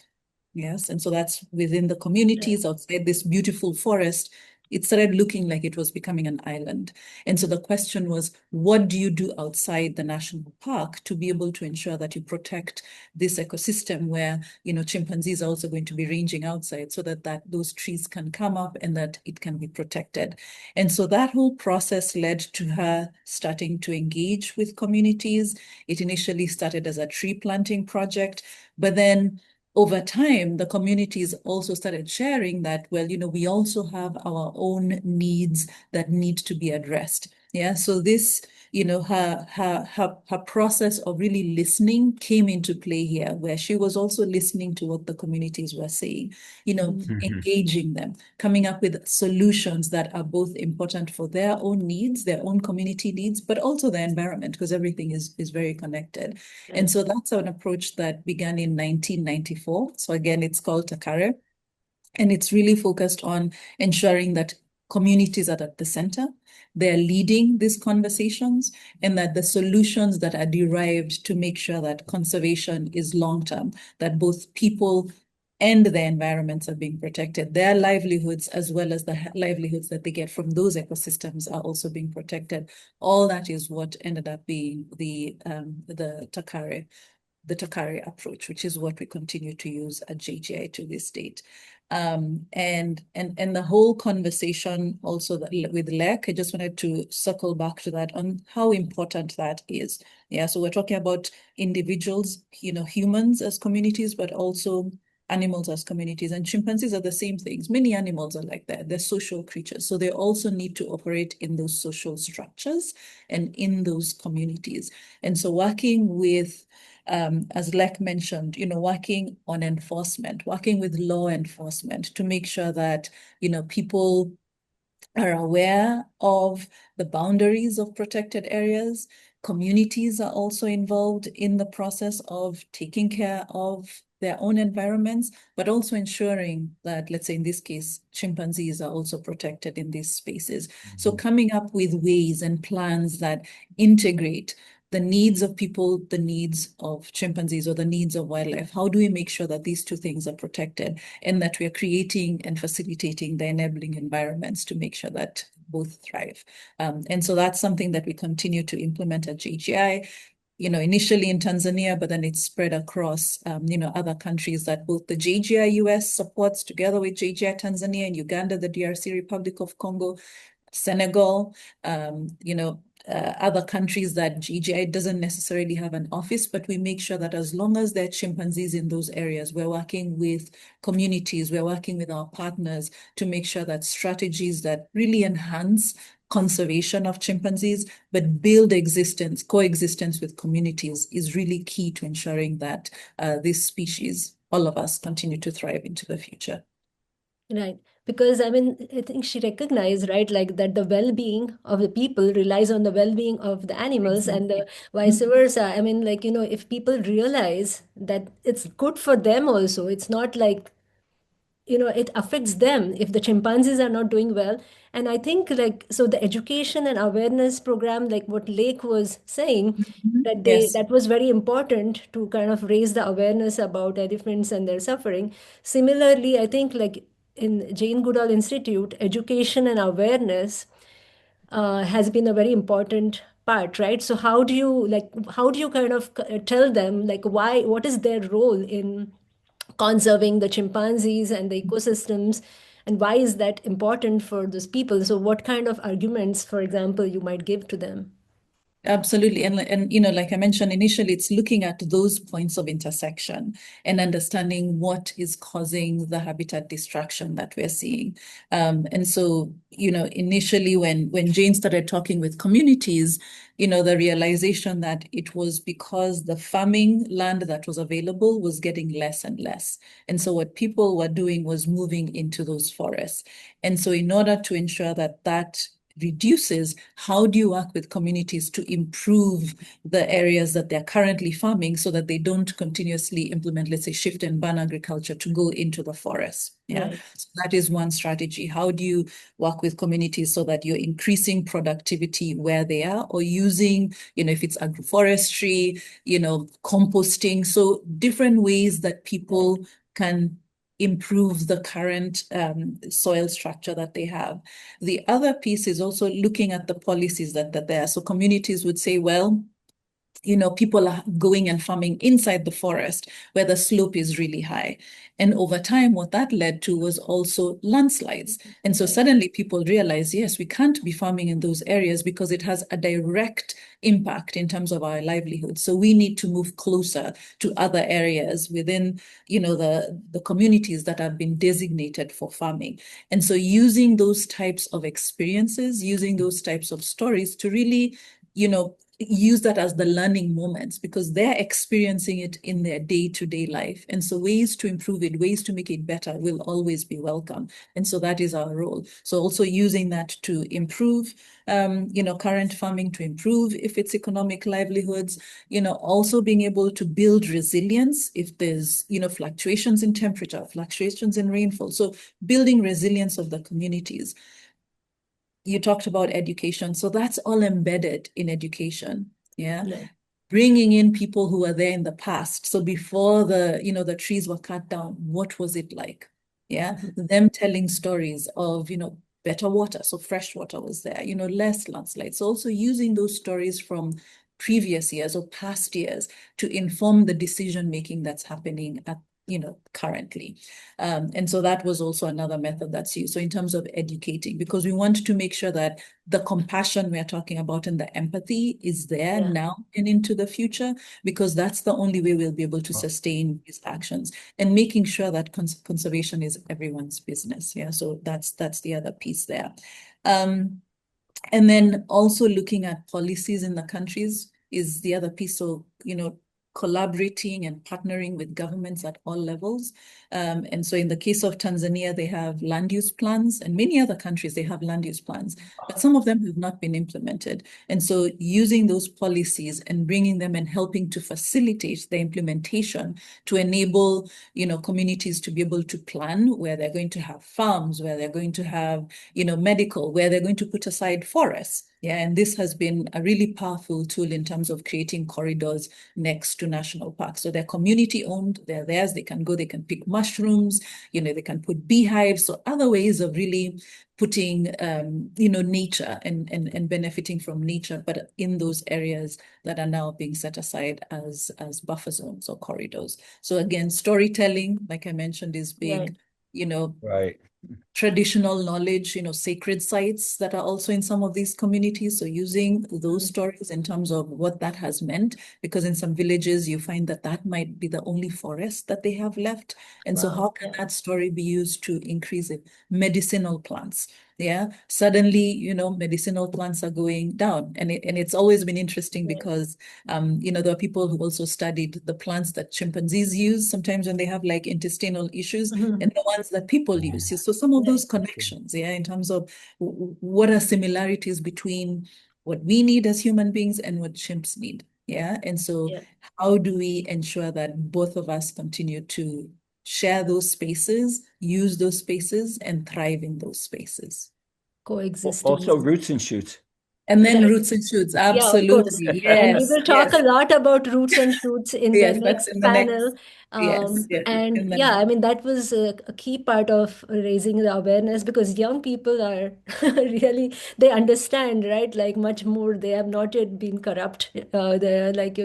Yes, and so that's within the Right. communities outside this beautiful forest. it started looking like it was becoming an island. And so the question was, what do you do outside the national park to be able to ensure that you protect this ecosystem where, chimpanzees are also going to be ranging outside so that those trees can come up and that it can be protected. And so that whole process led to her starting to engage with communities. It initially started as a tree planting project, but then over time, the communities also started sharing that, well, we also have our own needs that need to be addressed. Yeah. So this, her process of really listening came into play here, where she was also listening to what the communities were saying, engaging them, coming up with solutions that are both important for their own needs, their own community needs, but also the environment, because everything is very connected. Right. And so that's an approach that began in 1994. So again, it's called Takare. And it's really focused on ensuring that communities are at the center. They're leading these conversations, and that the solutions that are derived to make sure that conservation is long-term, that both people and their environments are being protected. Their livelihoods, as well as the livelihoods that they get from those ecosystems, are also being protected. All that is what ended up being the Takare approach, which is what we continue to use at JGI to this date. And the whole conversation also with LEC, I just wanted to circle back to that on how important that is. Yeah, so we're talking about individuals, humans as communities, but also animals as communities, and chimpanzees are the same things. Many animals are like that. They're social creatures. So they also need to operate in those social structures and in those communities. And so working with, as Lek mentioned, working on enforcement, working with law enforcement to make sure that, people are aware of the boundaries of protected areas. Communities are also involved in the process of taking care of their own environments, but also ensuring that, let's say in this case, chimpanzees are also protected in these spaces. So coming up with ways and plans that integrate the needs of people, the needs of chimpanzees, or the needs of wildlife. How do we make sure that these two things are protected and that we are creating and facilitating the enabling environments to make sure that both thrive? And so that's something that we continue to implement at JGI, initially in Tanzania, but then it's spread across, other countries that both the JGI US supports together with JGI Tanzania and Uganda, the DRC, Republic of Congo, Senegal, other countries that JGI doesn't necessarily have an office, but we make sure that as long as there are chimpanzees in those areas, we're working with communities, we're working with our partners to make sure that strategies that really enhance conservation of chimpanzees, but build coexistence with communities is really key to ensuring that this species, all of us, continue to thrive into the future. Right. Because I mean, I think she recognized, right, like that the well-being of the people relies on the well-being of the animals and the vice versa. I mean, like, if people realize that it's good for them also, it's not like, it affects them if the chimpanzees are not doing well. And I think like, so the education and awareness program, like what Lake was saying, Yes. that was very important to kind of raise the awareness about elephants and their suffering. Similarly, I think like in Jane Goodall Institute, education and awareness has been a very important part, right? So how do you kind of tell them like what is their role in conserving the chimpanzees and the ecosystems, and why is that important for those people? So what kind of arguments, for example, you might give to them? Absolutely. And like I mentioned initially, it's looking at those points of intersection and understanding what is causing the habitat destruction that we're seeing. And so, initially when Jane started talking with communities, the realization that it was because the farming land that was available was getting less and less. And so what people were doing was moving into those forests. And so in order to ensure that reduces, how do you work with communities to improve the areas that they're currently farming so that they don't continuously implement, let's say, shift and burn agriculture to go into the forest? Yeah, Right. so that is one strategy. How do you work with communities so that you're increasing productivity where they are, or using, if it's agroforestry, composting, so different ways that people can improve the current soil structure that they have. The other piece is also looking at the policies that are there. So communities would say, well, people are going and farming inside the forest where the slope is really high. And over time, what that led to was also landslides. And so suddenly people realize, yes, we can't be farming in those areas because it has a direct impact in terms of our livelihood. So we need to move closer to other areas within, the communities that have been designated for farming. And so using those types of experiences, using those types of stories to really, use that as the learning moments because they're experiencing it in their day-to-day life. And so ways to improve it, ways to make it better will always be welcome. And so that is our role. So also using that to improve, current farming, to improve if it's economic livelihoods, also being able to build resilience if there's, fluctuations in temperature, fluctuations in rainfall. So building resilience of the communities. You talked about education. So that's all embedded in education. Yeah. Bringing in people who were there in the past. So before the trees were cut down, what was it like? Yeah. Them telling stories of, better water. So fresh water was there, less landslides. So also using those stories from previous years or past years to inform the decision making that's happening at currently. And so that was also another method that's used. So in terms of educating, because we want to make sure that the compassion we're talking about and the empathy is there now and into the future, because that's the only way we'll be able to sustain these actions and making sure that conservation is everyone's business. Yeah, so that's the other piece there. And then also looking at policies in the countries is the other piece. So, collaborating and partnering with governments at all levels. And so in the case of Tanzania, they have land use plans, and many other countries, they have land use plans, but some of them have not been implemented. And so using those policies and bringing them and helping to facilitate the implementation to enable, communities to be able to plan where they're going to have farms, where they're going to have, medical, where they're going to put aside forests. Yeah, and this has been a really powerful tool in terms of creating corridors next to national parks. So they're community owned, they're theirs, they can go, they can pick mushrooms, they can put beehives. So other ways of really putting, nature and benefiting from nature, but in those areas that are now being set aside as buffer zones or corridors. So again, storytelling, like I mentioned, is big, Right. traditional knowledge, sacred sites that are also in some of these communities. So using those stories in terms of what that has meant, because in some villages, you find that might be the only forest that they have left. And so how can that story be used to increase it? Medicinal plants. Yeah, suddenly, medicinal plants are going down. And it's always been interesting because, there are people who also studied the plants that chimpanzees use sometimes when they have like intestinal issues and the ones that people use. So some of those connections, in terms of what are similarities between what we need as human beings and what chimps need. Yeah. And so how do we ensure that both of us continue to share those spaces, use those spaces, and thrive in those spaces? Coexistence. Also roots and shoots. And then roots and shoots, Yeah, of course. absolutely. And we Yes, will talk a lot about roots and shoots in the yes, that's next in the next. panel. Yes, yes, And in the yeah, next. I mean, that was a key part of raising the awareness because young people are really, they understand, right? Like much more. They have not yet been corrupt. They're like,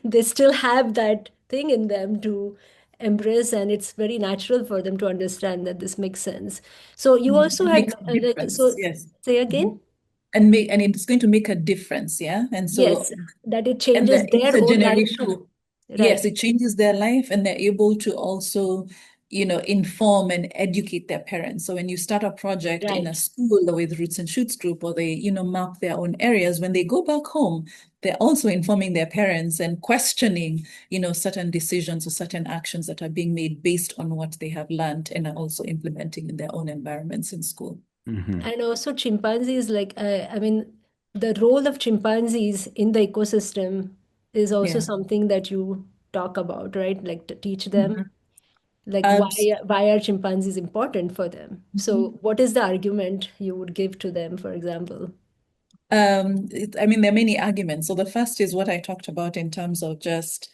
they still have that thing in them to embrace, and it's very natural for them to understand that this makes sense. So you also It had, makes a like, difference, so yes. say again? And it's going to make a difference, yeah. And so Yes, that it and changes the their own life too. intergenerational, yes, Right, it changes their life and they're able to also, inform and educate their parents. So when you start a project in a right. school with Roots and Shoots group, or they, map their own areas, when they go back home, they're also informing their parents and questioning, certain decisions or certain actions that are being made based on what they have learned and are also implementing in their own environments in school. And also chimpanzees, like, I mean, the role of chimpanzees in the ecosystem is also Yeah. something that you talk about, right? Like to teach them, Mhm. like Abs- why are chimpanzees important for them? So what is the argument you would give to them, for example? I mean, there are many arguments. So the first is what I talked about in terms of just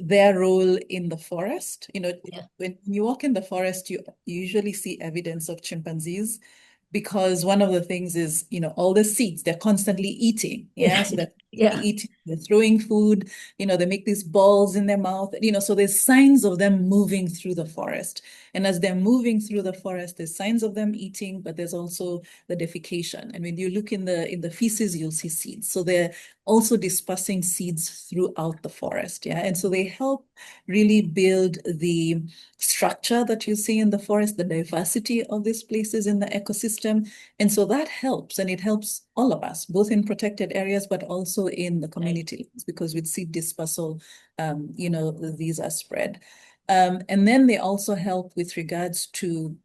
their role in the forest. Yeah. When you walk in the forest, you usually see evidence of chimpanzees, because one of the things is, all the seeds, they're constantly eating. Yeah. So they're Yeah. eating, they're throwing food, they make these balls in their mouth, so there's signs of them moving through the forest. And as they're moving through the forest, there's signs of them eating, but there's also the defecation. And when you look in the feces, you'll see seeds. So they're also dispersing seeds throughout the forest. Yeah. And so they help really build the structure that you see in the forest, the diversity of these places in the ecosystem. And so that helps, and it helps all of us, both in protected areas, but also in the community, because with seed dispersal, these are spread. And then they also help with regards to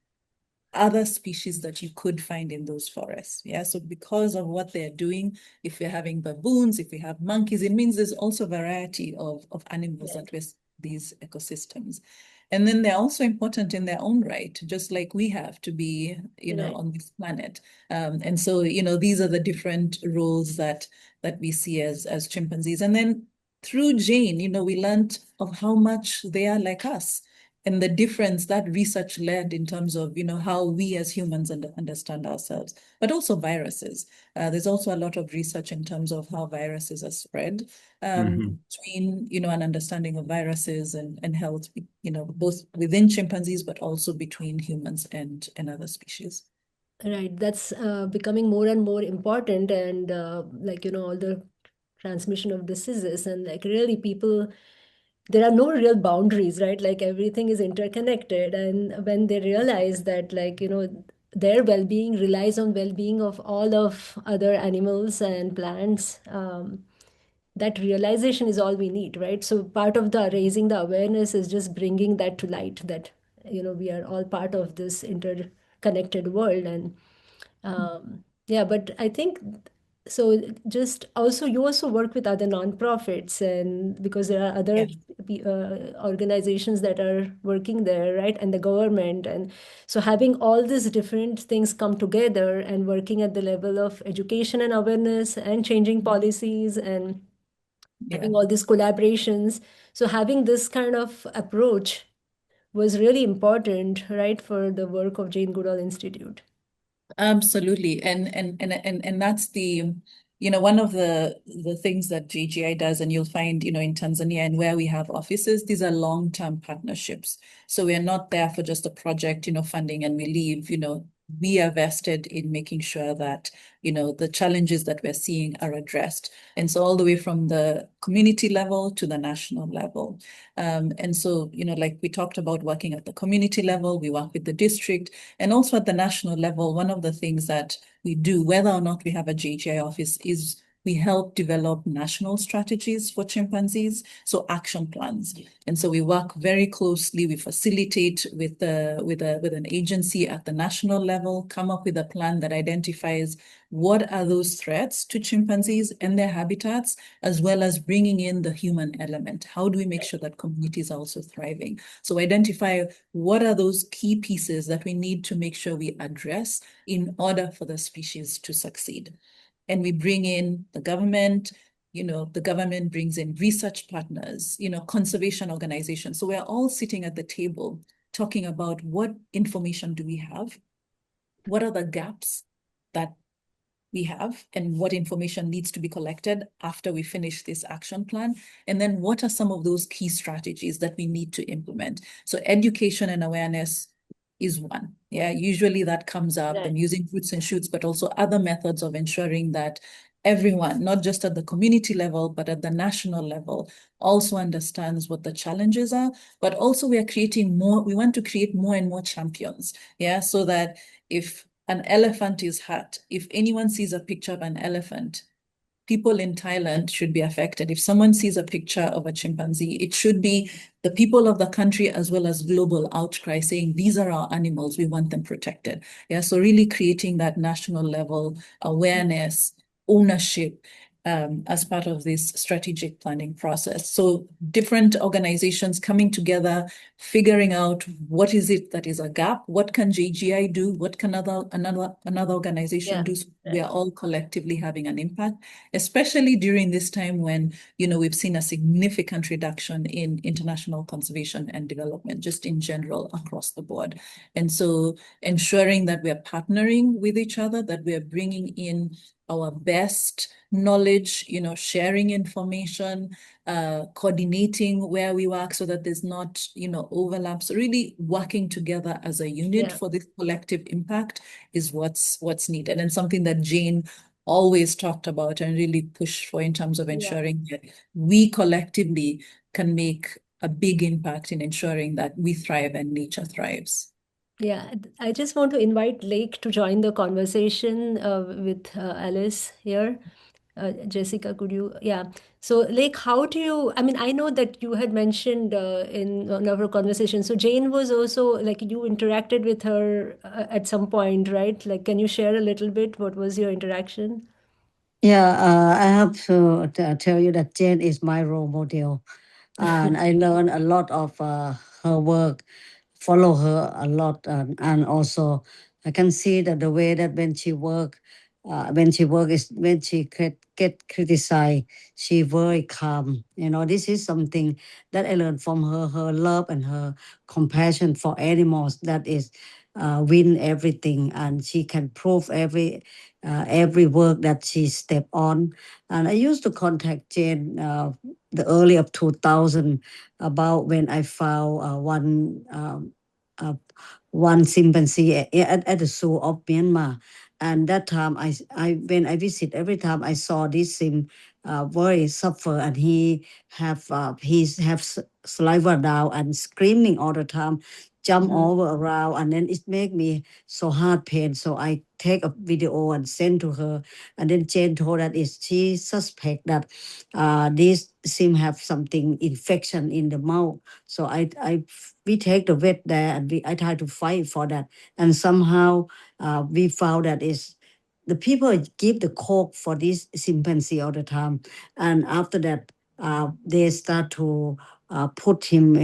other species that you could find in those forests. Yeah, so because of what they're doing, if we're having baboons, if we have monkeys, it means there's also variety of animals that we're these ecosystems. And then they're also important in their own right, just like we have to be, on this planet. And so, these are the different roles that we see as chimpanzees. And then through Jane, we learned of how much they are like us, and the difference that research led in terms of, how we as humans understand ourselves, but also viruses. There's also a lot of research in terms of how viruses are spread, between, an understanding of viruses and health, both within chimpanzees, but also between humans and other species. Right. That's becoming more and more important, and all the transmission of diseases, and really people, there are no real boundaries, right? Like everything is interconnected. And when they realize that, their well-being relies on well-being of all of other animals and plants, that realization is all we need, right? So part of the raising the awareness is just bringing that to light, that, we are all part of this interconnected world. And yeah, but I think so. Just also, you also work with other nonprofits, and because there are other organizations that are working there, right? And the government. And so having all these different things come together and working at the level of education and awareness and changing policies and having all these collaborations. So having this kind of approach was really important, right, for the work of Jane Goodall Institute. Absolutely. And that's the, one of the things that JGI does, and you'll find, in Tanzania and where we have offices, these are long-term partnerships. So we're not there for just a project, funding and we leave. We are vested in making sure that, the challenges that we're seeing are addressed. And so all the way from the community level to the national level. And so, like we talked about working at the community level, we work with the district, and also at the national level. One of the things that we do, whether or not we have a JGI office, is we help develop national strategies for chimpanzees, so action plans. And so we work very closely, we facilitate with an agency at the national level, come up with a plan that identifies what are those threats to chimpanzees and their habitats, as well as bringing in the human element. How do we make sure that communities are also thriving? So identify what are those key pieces that we need to make sure we address in order for the species to succeed. And we bring in the government, the government brings in research partners, conservation organizations. So we're all sitting at the table talking about what information do we have? What are the gaps that we have, and what information needs to be collected after we finish this action plan? And then what are some of those key strategies that we need to implement? So education and awareness is one. Yeah, usually that comes up, and using roots and shoots, but also other methods of ensuring that everyone, not just at the community level, but at the national level, also understands what the challenges are. But also we want to create more and more champions. Yeah, so that if an elephant is hurt, if anyone sees a picture of an elephant, people in Thailand should be affected. If someone sees a picture of a chimpanzee, it should be the people of the country as well as global outcry saying, these are our animals, we want them protected. Yeah, so really creating that national level awareness, ownership, and as part of this strategic planning process. So different organizations coming together, figuring out what is it that is a gap, what can JGI do, what can another organization do. So we are all collectively having an impact, especially during this time when, we've seen a significant reduction in international conservation and development, just in general across the board. And so ensuring that we are partnering with each other, that we are bringing in our best knowledge, sharing information, coordinating where we work so that there's not, overlap. So really working together as a unit for this collective impact is what's needed, and something that Jane always talked about and really pushed for in terms of ensuring that we collectively can make a big impact in ensuring that we thrive and nature thrives. Yeah, I just want to invite Lake to join the conversation with Alice here. Jessica, could you? Yeah. So, Lake, how do you? I mean, I know that you had mentioned in one of our conversations. So, Jane was also like you interacted with her at some point, right? Like, can you share a little bit? What was your interaction? Yeah, I have to tell you that Jane is my role model, and I learned a lot of her work, follow her a lot, and also I can see that the way that when she work is when she get criticized, she very calm. This is something that I learned from her. Her love and her compassion for animals, that is win everything, and she can prove every work that she step on. And I used to contact Jane the early of 2000 about when I found one chimpanzee at the zoo of Myanmar. And that time, when I visit, every time I saw this sim very suffer, and he have saliva down and screaming all the time, jump over around, and then it make me so hard pain. So I take a video and send to her, and then Jane told that is she suspect that this sim have something infection in the mouth. So we take the vet there, and I try to fight for that, and somehow we found that is the people give the coke for this chimpanzee all the time, and after that they start to put him,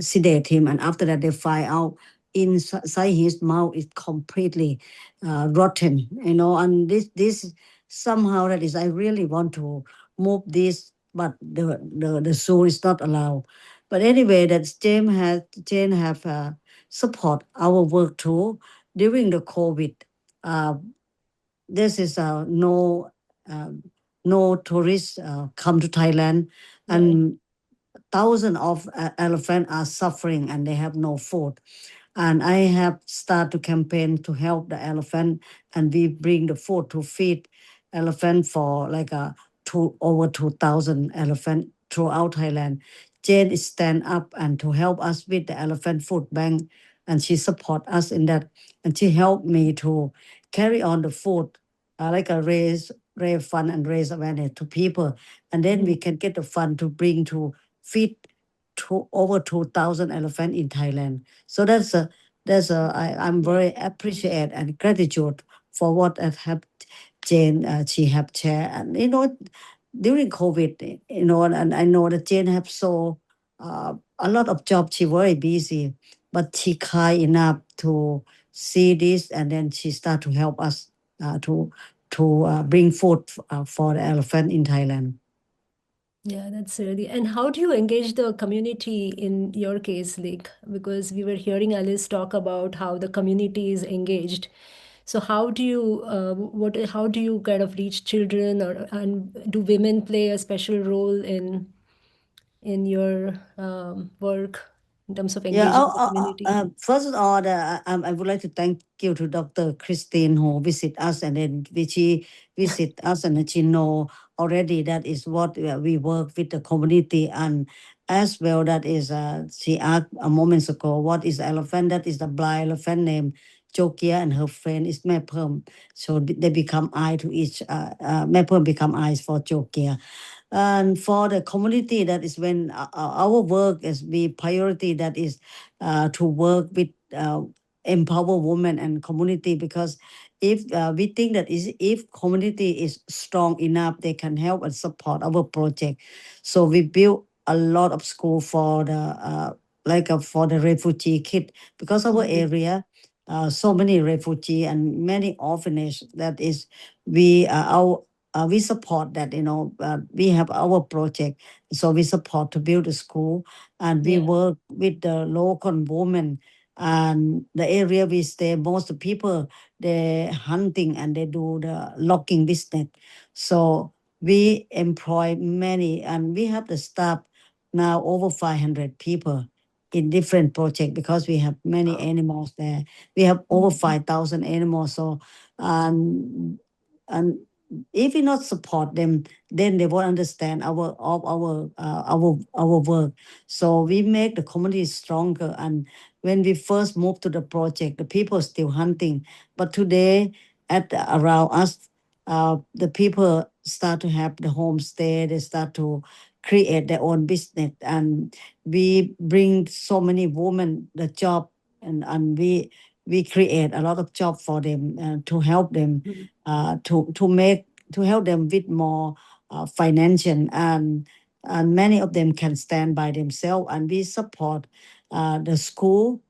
sedate him, and after that they find out inside his mouth is completely rotten, and this somehow that is I really want to move this, but the zoo is not allowed. But anyway, that Jane have support our work too during the COVID. Uh, this is uh, no tourists come to Thailand, and thousands of elephants are suffering and they have no food. And I have started to campaign to help the elephant, and we bring the food to feed elephant for like over 2,000 elephant throughout Thailand. Jane is stand up and to help us with the elephant food bank, and she support us in that, and she helped me to carry on the food, like a raise fund and raise awareness to people, and then we can get the fund to bring to feed to over 2,000 elephant in Thailand. So I'm very appreciate and gratitude for what I've had Jane she have shared. And during COVID, and I know that Jane have so a lot of job. She very busy, but she kind enough to see this, and then she start to help us to bring food for the elephant in Thailand. Yeah, that's really. And how do you engage the community in your case, Lake? Because we were hearing Alice talk about how the community is engaged. So how do you how do you kind of reach children, or and do women play a special role in your work in terms of Yeah. engaging the community? First of all, I would like to thank you to Dr. Christine who visit us, and then she visit us, and then she know already that is what we work with the community, and as well that is she asked a moment ago what is elephant. That is the blind elephant named Jokia, and her friend is Mepum. So they become eye to each. Mepum become eyes for Jokia. And for the community, that is when our work is the priority, that is to work with empower women and community, because if we think that if community is strong enough, they can help and support our project. So we built a lot of school for the for the refugee kid, because our area so many refugee and many orphanage, that is we support that, we have our project, so we support to build a school, and we Yeah. work with the local women. And the area we stay, most of people, they hunting and they do the logging business. So we employ many, and we have the staff now over 500 people in different projects, because we have many animals there. We have over 5,000 animals. So, um, and if we not support them, then they won't understand our work. So we make the community stronger. And when we first moved to the project, the people still hunting, but today around us, the people start to have the homestay. They start to create their own business, and we bring so many women the job, and we create a lot of job for them, to help them, to help them with more financial, and many of them can stand by themselves, and we support the school.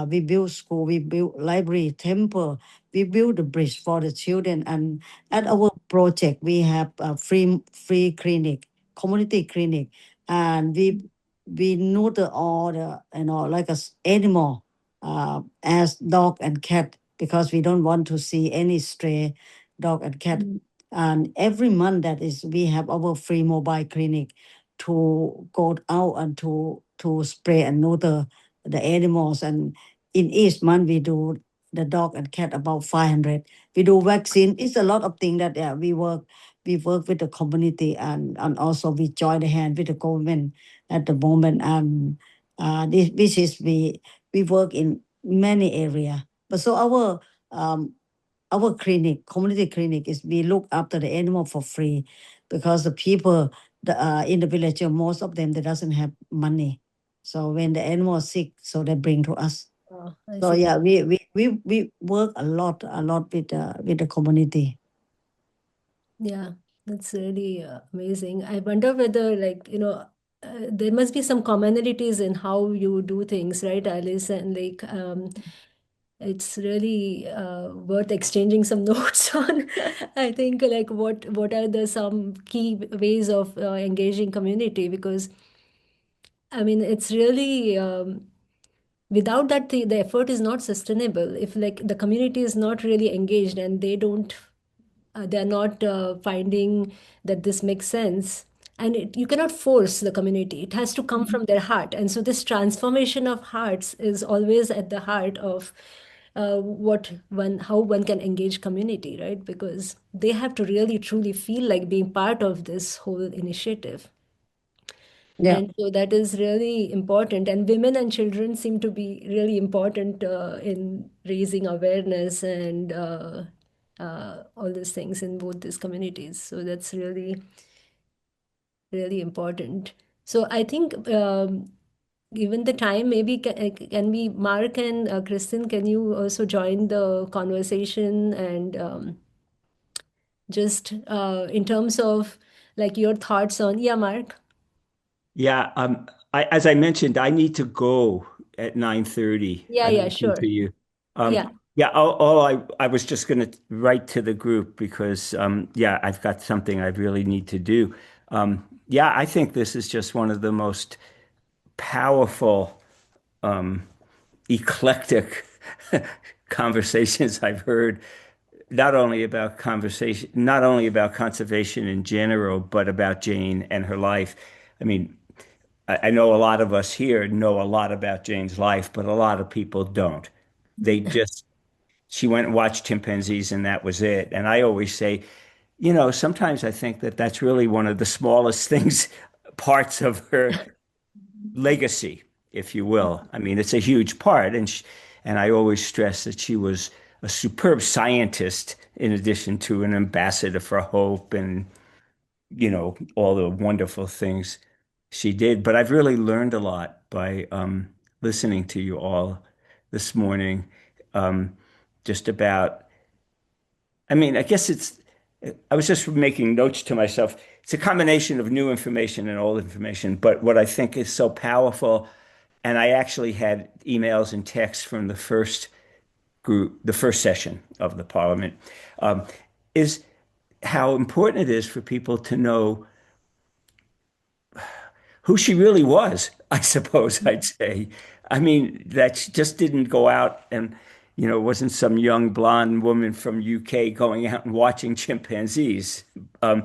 We build school, we build library, temple, we build a bridge for the children. And at our project we have a free clinic, community clinic, and we neuter all the, like animal, as dog and cat, because we don't want to see any stray dog and cat. And every month, that is, we have our free mobile clinic to go out and to spray and neuter the animals. And in each month we do the dog and cat about 500. We do vaccine. It's a lot of things that we work with the community, and also we join the hand with the government at the moment. And this is we work in many area. But so our clinic, community clinic, is we look after the animal for free, because the people in the village, most of them, they doesn't have money. So when the animal is sick, so they bring to us. Oh, I So see. yeah, we work a lot with the community. Yeah, that's really amazing. I wonder whether, like, there must be some commonalities in how you do things, right, Alice? And like, it's really worth exchanging some notes on. I think, like, what are the some key ways of engaging community? Because I mean, it's really without that, the effort is not sustainable. If like the community is not really engaged and they're not finding that this makes sense, and you cannot force the community. It has to come from their heart. And so this transformation of hearts is always at the heart of how one can engage community, right? Because they have to really truly feel like being part of this whole initiative. Yeah. And so that is really important. And women and children seem to be really important in raising awareness and all these things in both these communities. So that's really, really important. So I think given the time, maybe can we, Mark and Kristen, can you also join the conversation and just in terms of like your thoughts on, yeah, Mark? Yeah, as I mentioned, I need to go at 9:30. Yeah, I yeah, mentioned sure. to you. Yeah. Yeah, all I was just going to write to the group because yeah, I've got something I really need to do. Yeah, I think this is just one of the most powerful, eclectic conversations I've heard, not only about conservation in general, but about Jane and her life. I mean, I know a lot of us here know a lot about Jane's life, but a lot of people don't. They just, she went and watched chimpanzees and that was it. And I always say, sometimes I think that that's really one of the smallest things, parts of her legacy, if you will. I mean, it's a huge part. And I always stress that she was a superb scientist in addition to an ambassador for hope and all the wonderful things she did. But I've really learned a lot by listening to you all this morning. just about, I mean, I guess I was just making notes to myself. It's a combination of new information and old information. But what I think is so powerful, and I actually had emails and texts from the first group, the first session of the parliament, um, is how important it is for people to know who she really was, I suppose I'd say. I mean, that she just didn't go out and, wasn't some young blonde woman from UK going out and watching chimpanzees. Um,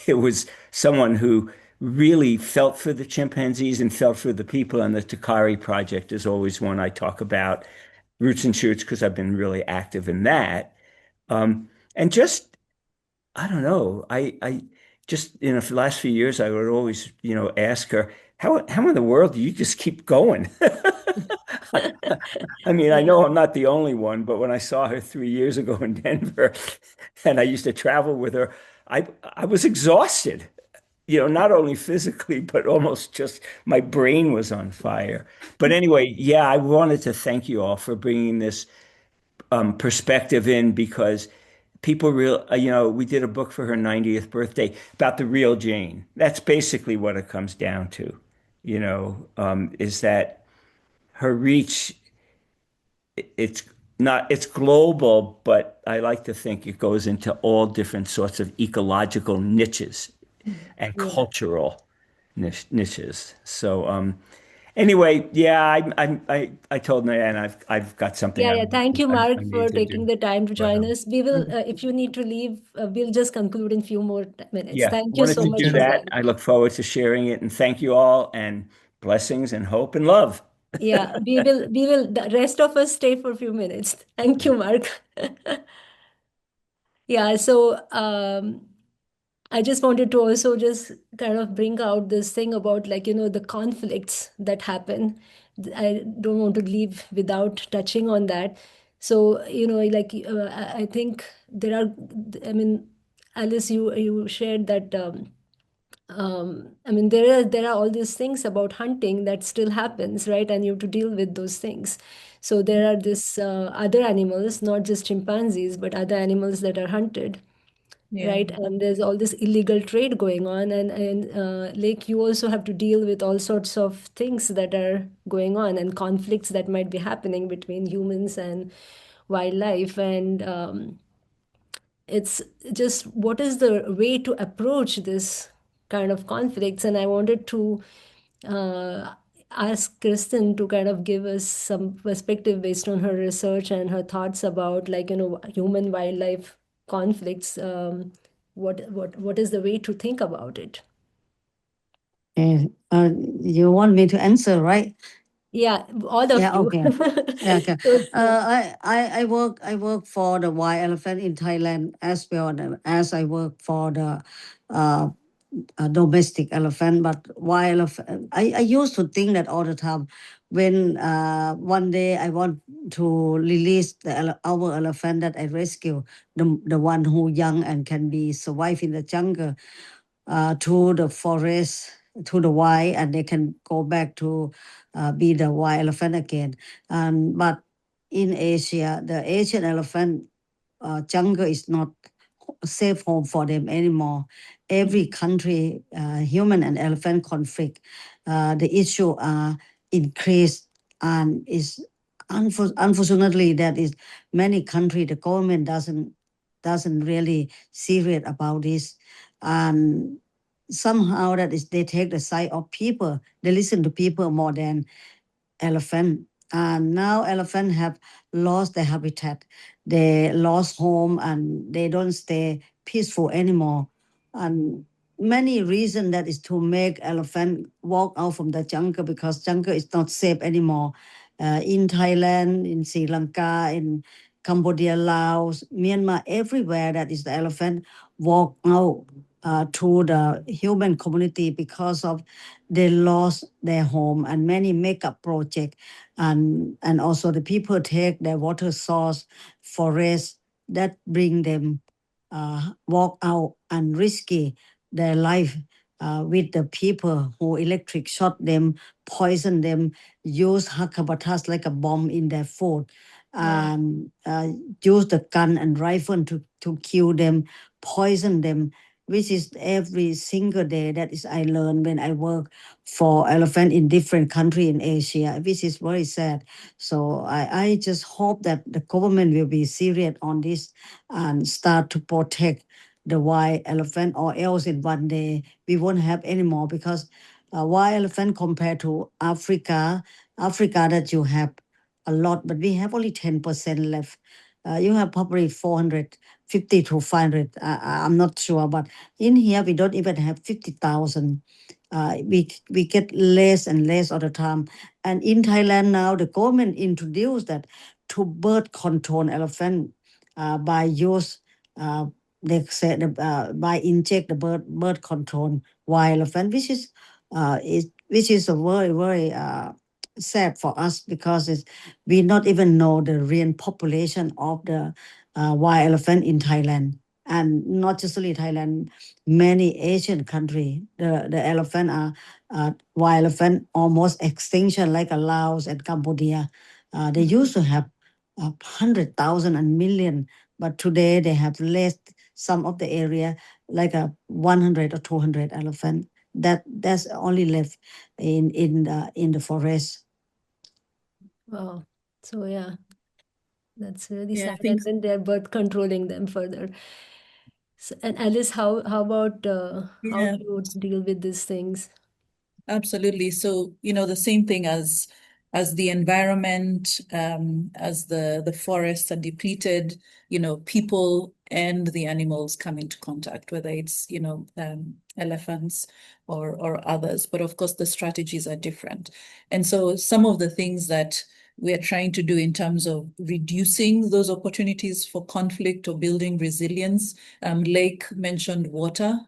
it was someone who really felt for the chimpanzees and felt for the people. And the Takari Project is always one I talk about, Roots and Shoots, because I've been really active in that. And just I don't know. I just in the last few years, I would always, ask her, how in the world do you just keep going? I mean, I Yeah. know I'm not the only one, but when I saw her 3 years ago in Denver, and I used to travel with her, I was exhausted, not only physically, but almost just my brain was on fire. But anyway, yeah, I wanted to thank you all for bringing this perspective in because we did a book for her 90th birthday about the real Jane. That's basically what it comes down to, is that her reach, it's not, it's global, but I like to think it goes into all different sorts of ecological niches and Yeah. cultural niches. So, anyway, yeah, I told Nayan I've got something Yeah, yeah. Thank you, I Mark, need for to taking do. the time to But join us. We will, if you need to leave, we'll just conclude in few more minutes. yeah, Thank you wanted so to much do for that. joining. I look forward to sharing it and thank you all and blessings and hope and love. Yeah, the rest of us stay for a few minutes. Thank you, Mark. Yeah, so I just wanted to also just kind of bring out this thing about like, the conflicts that happen. I don't want to leave without touching on that. So, like I think there are, I mean, Alice, you shared that I mean, there are all these things about hunting that still happens, right? And you have to deal with those things. So there are this other animals, not just chimpanzees, but other animals that are hunted, Yeah. right? And there's all this illegal trade going on, and like you also have to deal with all sorts of things that are going on and conflicts that might be happening between humans and wildlife, and it's just what is the way to approach this kind of conflicts. And I wanted to uh, ask Kristen to kind of give us some perspective based on her research and her thoughts about like human wildlife conflicts. What is the way to think about it? Okay. You want me to answer, right? Yeah, all of Yeah, you. okay. Yeah, okay. So, I work for the wild elephant in Thailand as well as I work for the uh, domestic elephant, but wild elephant. I used to think that all the time. When one day I want to release our elephant that I rescue, the one who young and can be survive in the jungle, to the forest, to the wild, and they can go back to be the wild elephant again. But in Asia, the Asian elephant jungle is not a safe home for them anymore. Every country, human and elephant conflict, the issue are increased, and is unfortunately that is many country the government doesn't really serious about this, and somehow that is they take the side of people. They listen to people more than elephant. And now elephant have lost their habitat. They lost home and they don't stay peaceful anymore. And many reason that is to make elephant walk out from the jungle because jungle is not safe anymore. In Thailand, in Sri Lanka, in Cambodia, Laos, Myanmar, everywhere that is the elephant walk out to the human community because of they lost their home, and many makeup project, and also the people take their water source forest that bring them walk out and risky their life with the people who electric shot them, poison them, use hakabatas like a bomb in their food. and use the gun and rifle to kill them, poison them, which is every single day. That is I learned when I work for elephant in different country in Asia, which is very sad. So I just hope that the government will be serious on this and start to protect the wild elephant, or else in one day we won't have any more, because wild elephant compared to Africa that you have a lot, but we have only 10% left. You have probably 450 to 500. I'm not sure, but in here we don't even have 50,000. We get less and less all the time. And in Thailand now, the government introduced that to birth control elephant by use. They said by inject the birth control wild elephant, which is a very sad for us, because we not even know the real population of the wild elephant in Thailand, and not just only Thailand, many Asian country. The elephant are wild elephant almost extinction, like Laos and Cambodia. They used to have 100,000 and million, but today they have less. Some of the area like a 100 or 200 elephant. That's only left in the forest. Wow. So yeah, that's really Yeah, sad. I And think, then they're birth controlling them further. So, and Alice, how about how yeah. do you deal with these things? Absolutely. So, the same thing as the environment, as the forests are depleted, people and the animals come into contact, whether it's, elephants or others. But of course, the strategies are different. And so some of the things that we're trying to do in terms of reducing those opportunities for conflict or building resilience, Lake mentioned water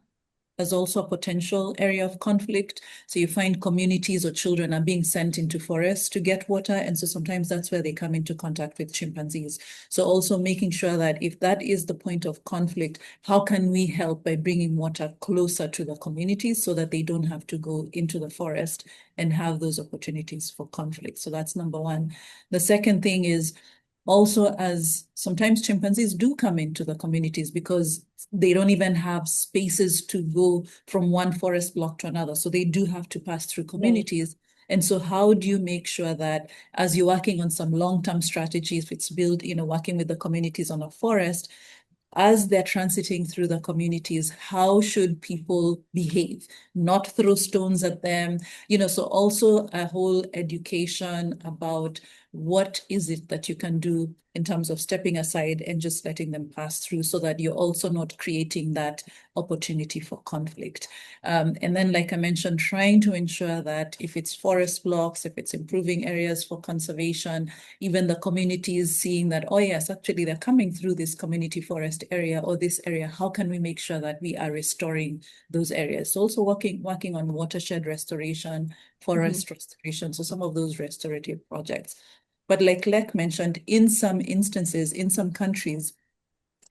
as also a potential area of conflict. So you find communities or children are being sent into forests to get water. And so sometimes that's where they come into contact with chimpanzees. So also making sure that if that is the point of conflict, how can we help by bringing water closer to the communities so that they don't have to go into the forest and have those opportunities for conflict. So that's number one. The second thing is also, as sometimes chimpanzees do come into the communities because they don't even have spaces to go from one forest block to another. So they do have to pass through communities. And so how do you make sure that as you're working on some long-term strategies, if it's built, working with the communities on a forest, as they're transiting through the communities, how should people behave? Not throw stones at them, so also a whole education about what is it that you can do in terms of stepping aside and just letting them pass through so that you're also not creating that opportunity for conflict. And then, like I mentioned, trying to ensure that if it's forest blocks, if it's improving areas for conservation, even the communities seeing that, oh yes, actually they're coming through this community forest area or this area, how can we make sure that we are restoring those areas? So also working on watershed restoration, forest restoration, so some of those restorative projects. But like Lek mentioned, in some instances, in some countries,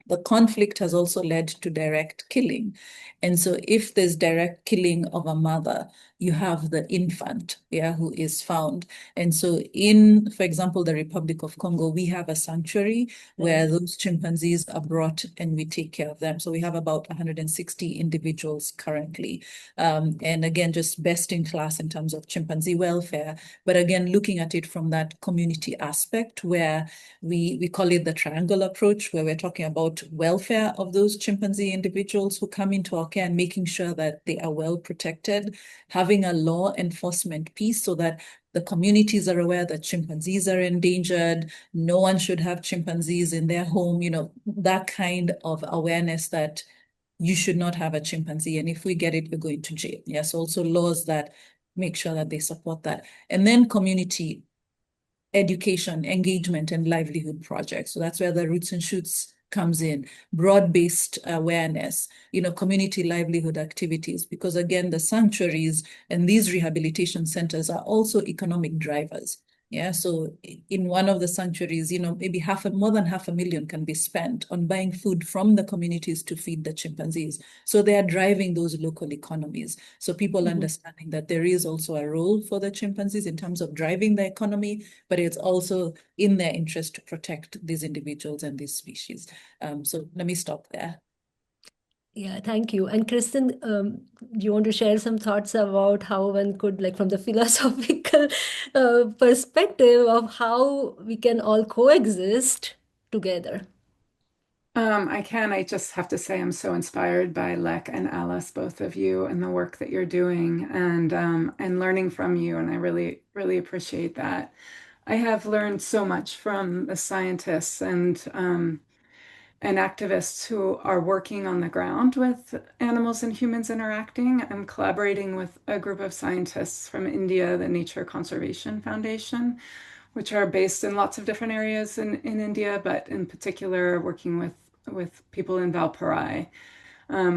the conflict has also led to direct killing. And so if there's direct killing of a mother, you have the infant, who is found. And so in, for example, the Republic of Congo, we have a sanctuary where those chimpanzees are brought and we take care of them. So we have about 160 individuals currently. And again, just best in class in terms of chimpanzee welfare. But again, looking at it from that community aspect where we call it the triangle approach, where we're talking about welfare of those chimpanzee individuals who come into our care and making sure that they are well protected, having a law enforcement piece so that the communities are aware that chimpanzees are endangered, no one should have chimpanzees in their home, that kind of awareness that you should not have a chimpanzee. And if we get it, we're going to jail. Yes, also laws that make sure that they support that. And then community education, engagement, and livelihood projects. So that's where the Roots and Shoots comes in, broad-based awareness, community livelihood activities, because again, the sanctuaries and these rehabilitation centers are also economic drivers. Yeah, so in one of the sanctuaries, maybe more than 500,000 can be spent on buying food from the communities to feed the chimpanzees. So they are driving those local economies. So people understanding that there is also a role for the chimpanzees in terms of driving the economy, but it's also in their interest to protect these individuals and these species. So let me stop there. Yeah, thank you. And Kristen, do you want to share some thoughts about how one could, like, from the philosophical perspective of how we can all coexist together? I can. I just have to say I'm so inspired by Lek and Alice, both of you, and the work that you're doing and learning from you. And I really, really appreciate that. I have learned so much from the scientists and activists who are working on the ground with animals and humans interacting. I'm collaborating with a group of scientists from India, the Nature Conservation Foundation, which are based in lots of different areas in India, but in particular working with people in Valparaiso,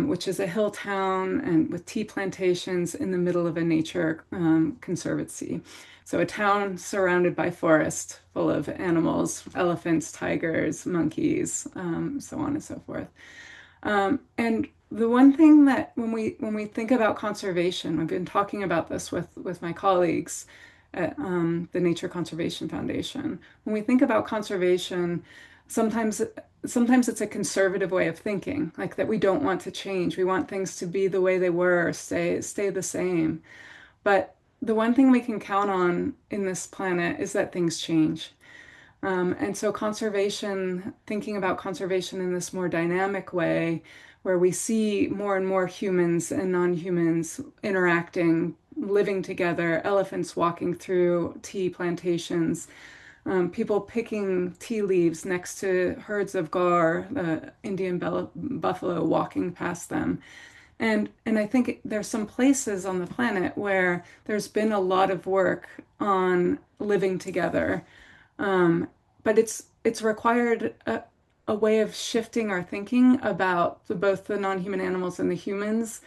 which is a hill town and with tea plantations in the middle of a nature conservancy. So a town surrounded by forest full of animals, elephants, tigers, monkeys, so on and so forth. And the one thing that when we think about conservation, I've been talking about this with my colleagues at the Nature Conservation Foundation. When we think about conservation, sometimes sometimes it's a conservative way of thinking, like that we don't want to change. We want things to be the way they were, stay the same. But the one thing we can count on in this planet is that things change. And so conservation, thinking about conservation in this more dynamic way, where we see more and more humans and non-humans interacting, living together, elephants walking through tea plantations, people picking tea leaves next to herds of gaur, Indian buffalo walking past them. And I think there's some places on the planet where there's been a lot of work on living together, but it's required a way of shifting our thinking about both the non-human animals and the humans,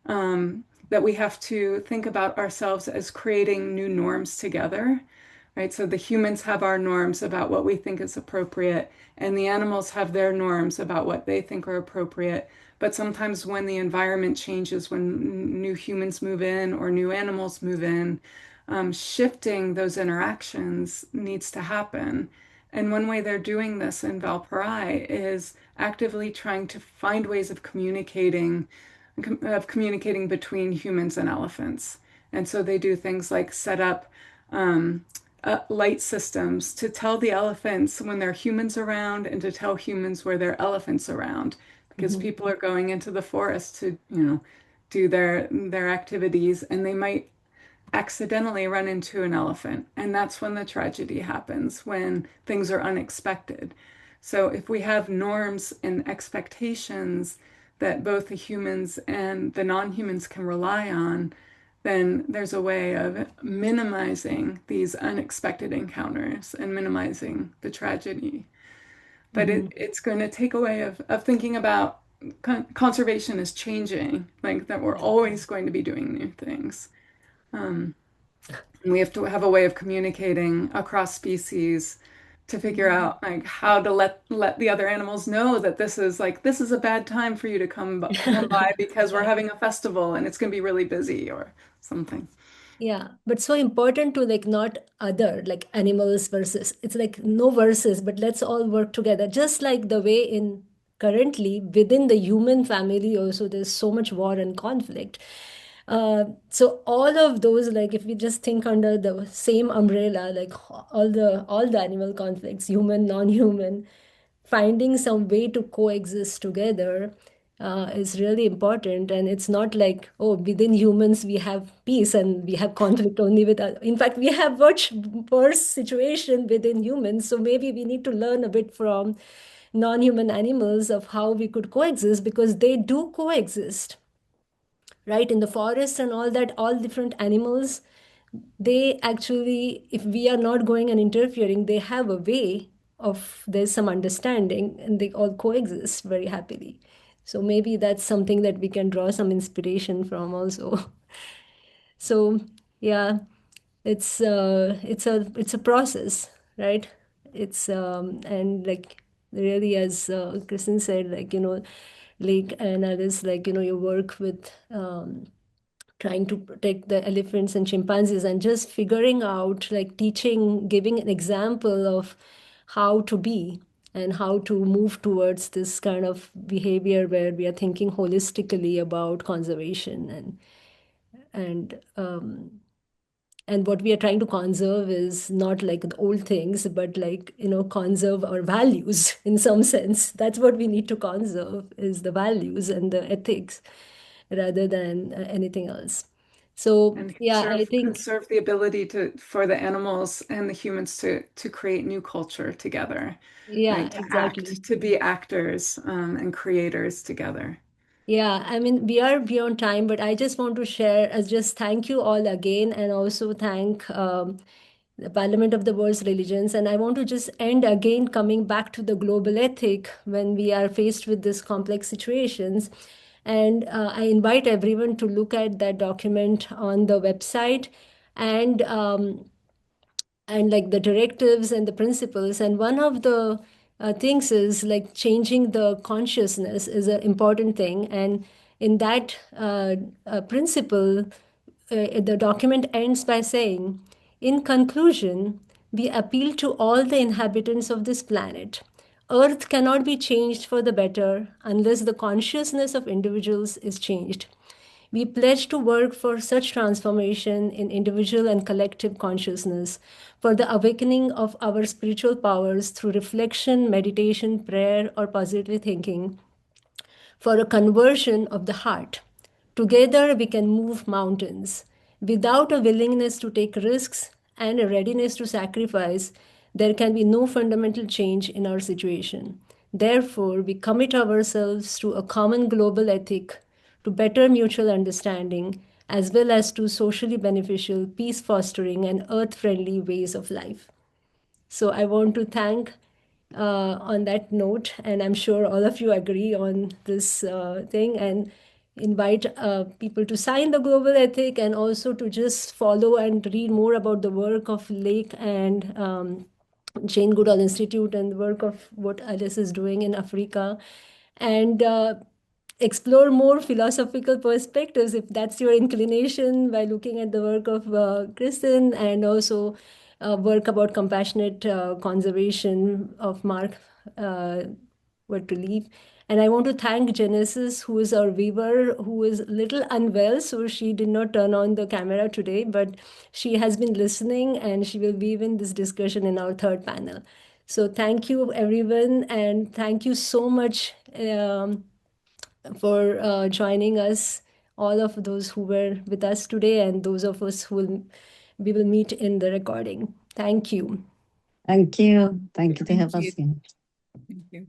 that we have to think about ourselves as creating new norms together, right? So the humans have our norms about what we think is appropriate, and the animals have their norms about what they think are appropriate. But sometimes when the environment changes, when new humans move in or new animals move in, shifting those interactions needs to happen. And one way they're doing this in Valparaiso is actively trying to find ways of communicating between humans and elephants. And so they do things like set up light systems to tell the elephants when there are humans around and to tell humans where there are elephants around, because people are going into the forest to, do their activities, and they might accidentally run into an elephant. And that's when the tragedy happens, when things are unexpected. So if we have norms and expectations that both the humans and the non-humans can rely on, then there's a way of minimizing these unexpected encounters and minimizing the tragedy. But it's going to take a way of thinking about conservation is changing, like that we're always going to be doing new things. And we have to have a way of communicating across species to figure out like how to let the other animals know that this is a bad time for you to come by because we're Right. having a festival and it's going to be really busy or something. Yeah, but so important to, like, not other, like animals versus, it's like no versus, but let's all work together. Just like the way in currently within the human family also there's so much war and conflict. So all of those, like if we just think under the same umbrella, like all the animal conflicts, human, non-human, finding some way to coexist together is really important. And it's not like, oh, within humans we have peace and we have conflict only with in fact we have much worse situation within humans. So maybe we need to learn a bit from non-human animals of how we could coexist, because they do coexist, right? In the forest and all that, all different animals, they actually, if we are not going and interfering, they have a way of, there's some understanding and they all coexist very happily. So maybe that's something that we can draw some inspiration from also. So yeah, it's a process, right? It's and like really, as Kristen said, like, Lake and others, like, your work with trying to protect the elephants and chimpanzees, and just figuring out, like, teaching, giving an example of how to be and how to move towards this kind of behavior where we are thinking holistically about conservation, and and what we are trying to conserve is not like the old things, but like, conserve our values in some sense. That's what we need to conserve, is the values and the ethics, rather than anything else. So And yeah, I think, conserve the ability for the animals and the humans to create new culture together, yeah, right? To exactly. act, to be actors, and creators together. Yeah, I mean, we are beyond time, but I just want to share, just thank you all again, and also thank the Parliament of the World's Religions. And I want to just end again coming back to the global ethic when we are faced with these complex situations. And I invite everyone to look at that document on the website, and like the directives and the principles. And one of the things is like changing the consciousness is an important thing. And in that principle, the document ends by saying, in conclusion, we appeal to all the inhabitants of this planet. Earth cannot be changed for the better unless the consciousness of individuals is changed. We pledge to work for such transformation in individual and collective consciousness, for the awakening of our spiritual powers through reflection, meditation, prayer, or positive thinking, for a conversion of the heart. Together, we can move mountains. Without a willingness to take risks and a readiness to sacrifice, there can be no fundamental change in our situation. Therefore, we commit ourselves to a common global ethic, to better mutual understanding, as well as to socially beneficial, peace fostering, and earth friendly ways of life. So I want to thank on that note, and I'm sure all of you agree on this thing, and invite people to sign the global ethic, and also to just follow and read more about the work of Lake and Jane Goodall Institute, and the work of what Alice is doing in Africa, and explore more philosophical perspectives if that's your inclination, by looking at the work of Kristen, and also work about compassionate conservation of Mark what to leave. And I want to thank Genesis, who is our viewer, who is a little unwell, so she did not turn on the camera today, but she has been listening, and she will weave in this discussion in our third panel. So thank you, everyone, and thank you so much for joining us, all of those who were with us today, and those of us we will meet in the recording. Thank you. Thank you. Thank you to Thank have us you. here. Thank you.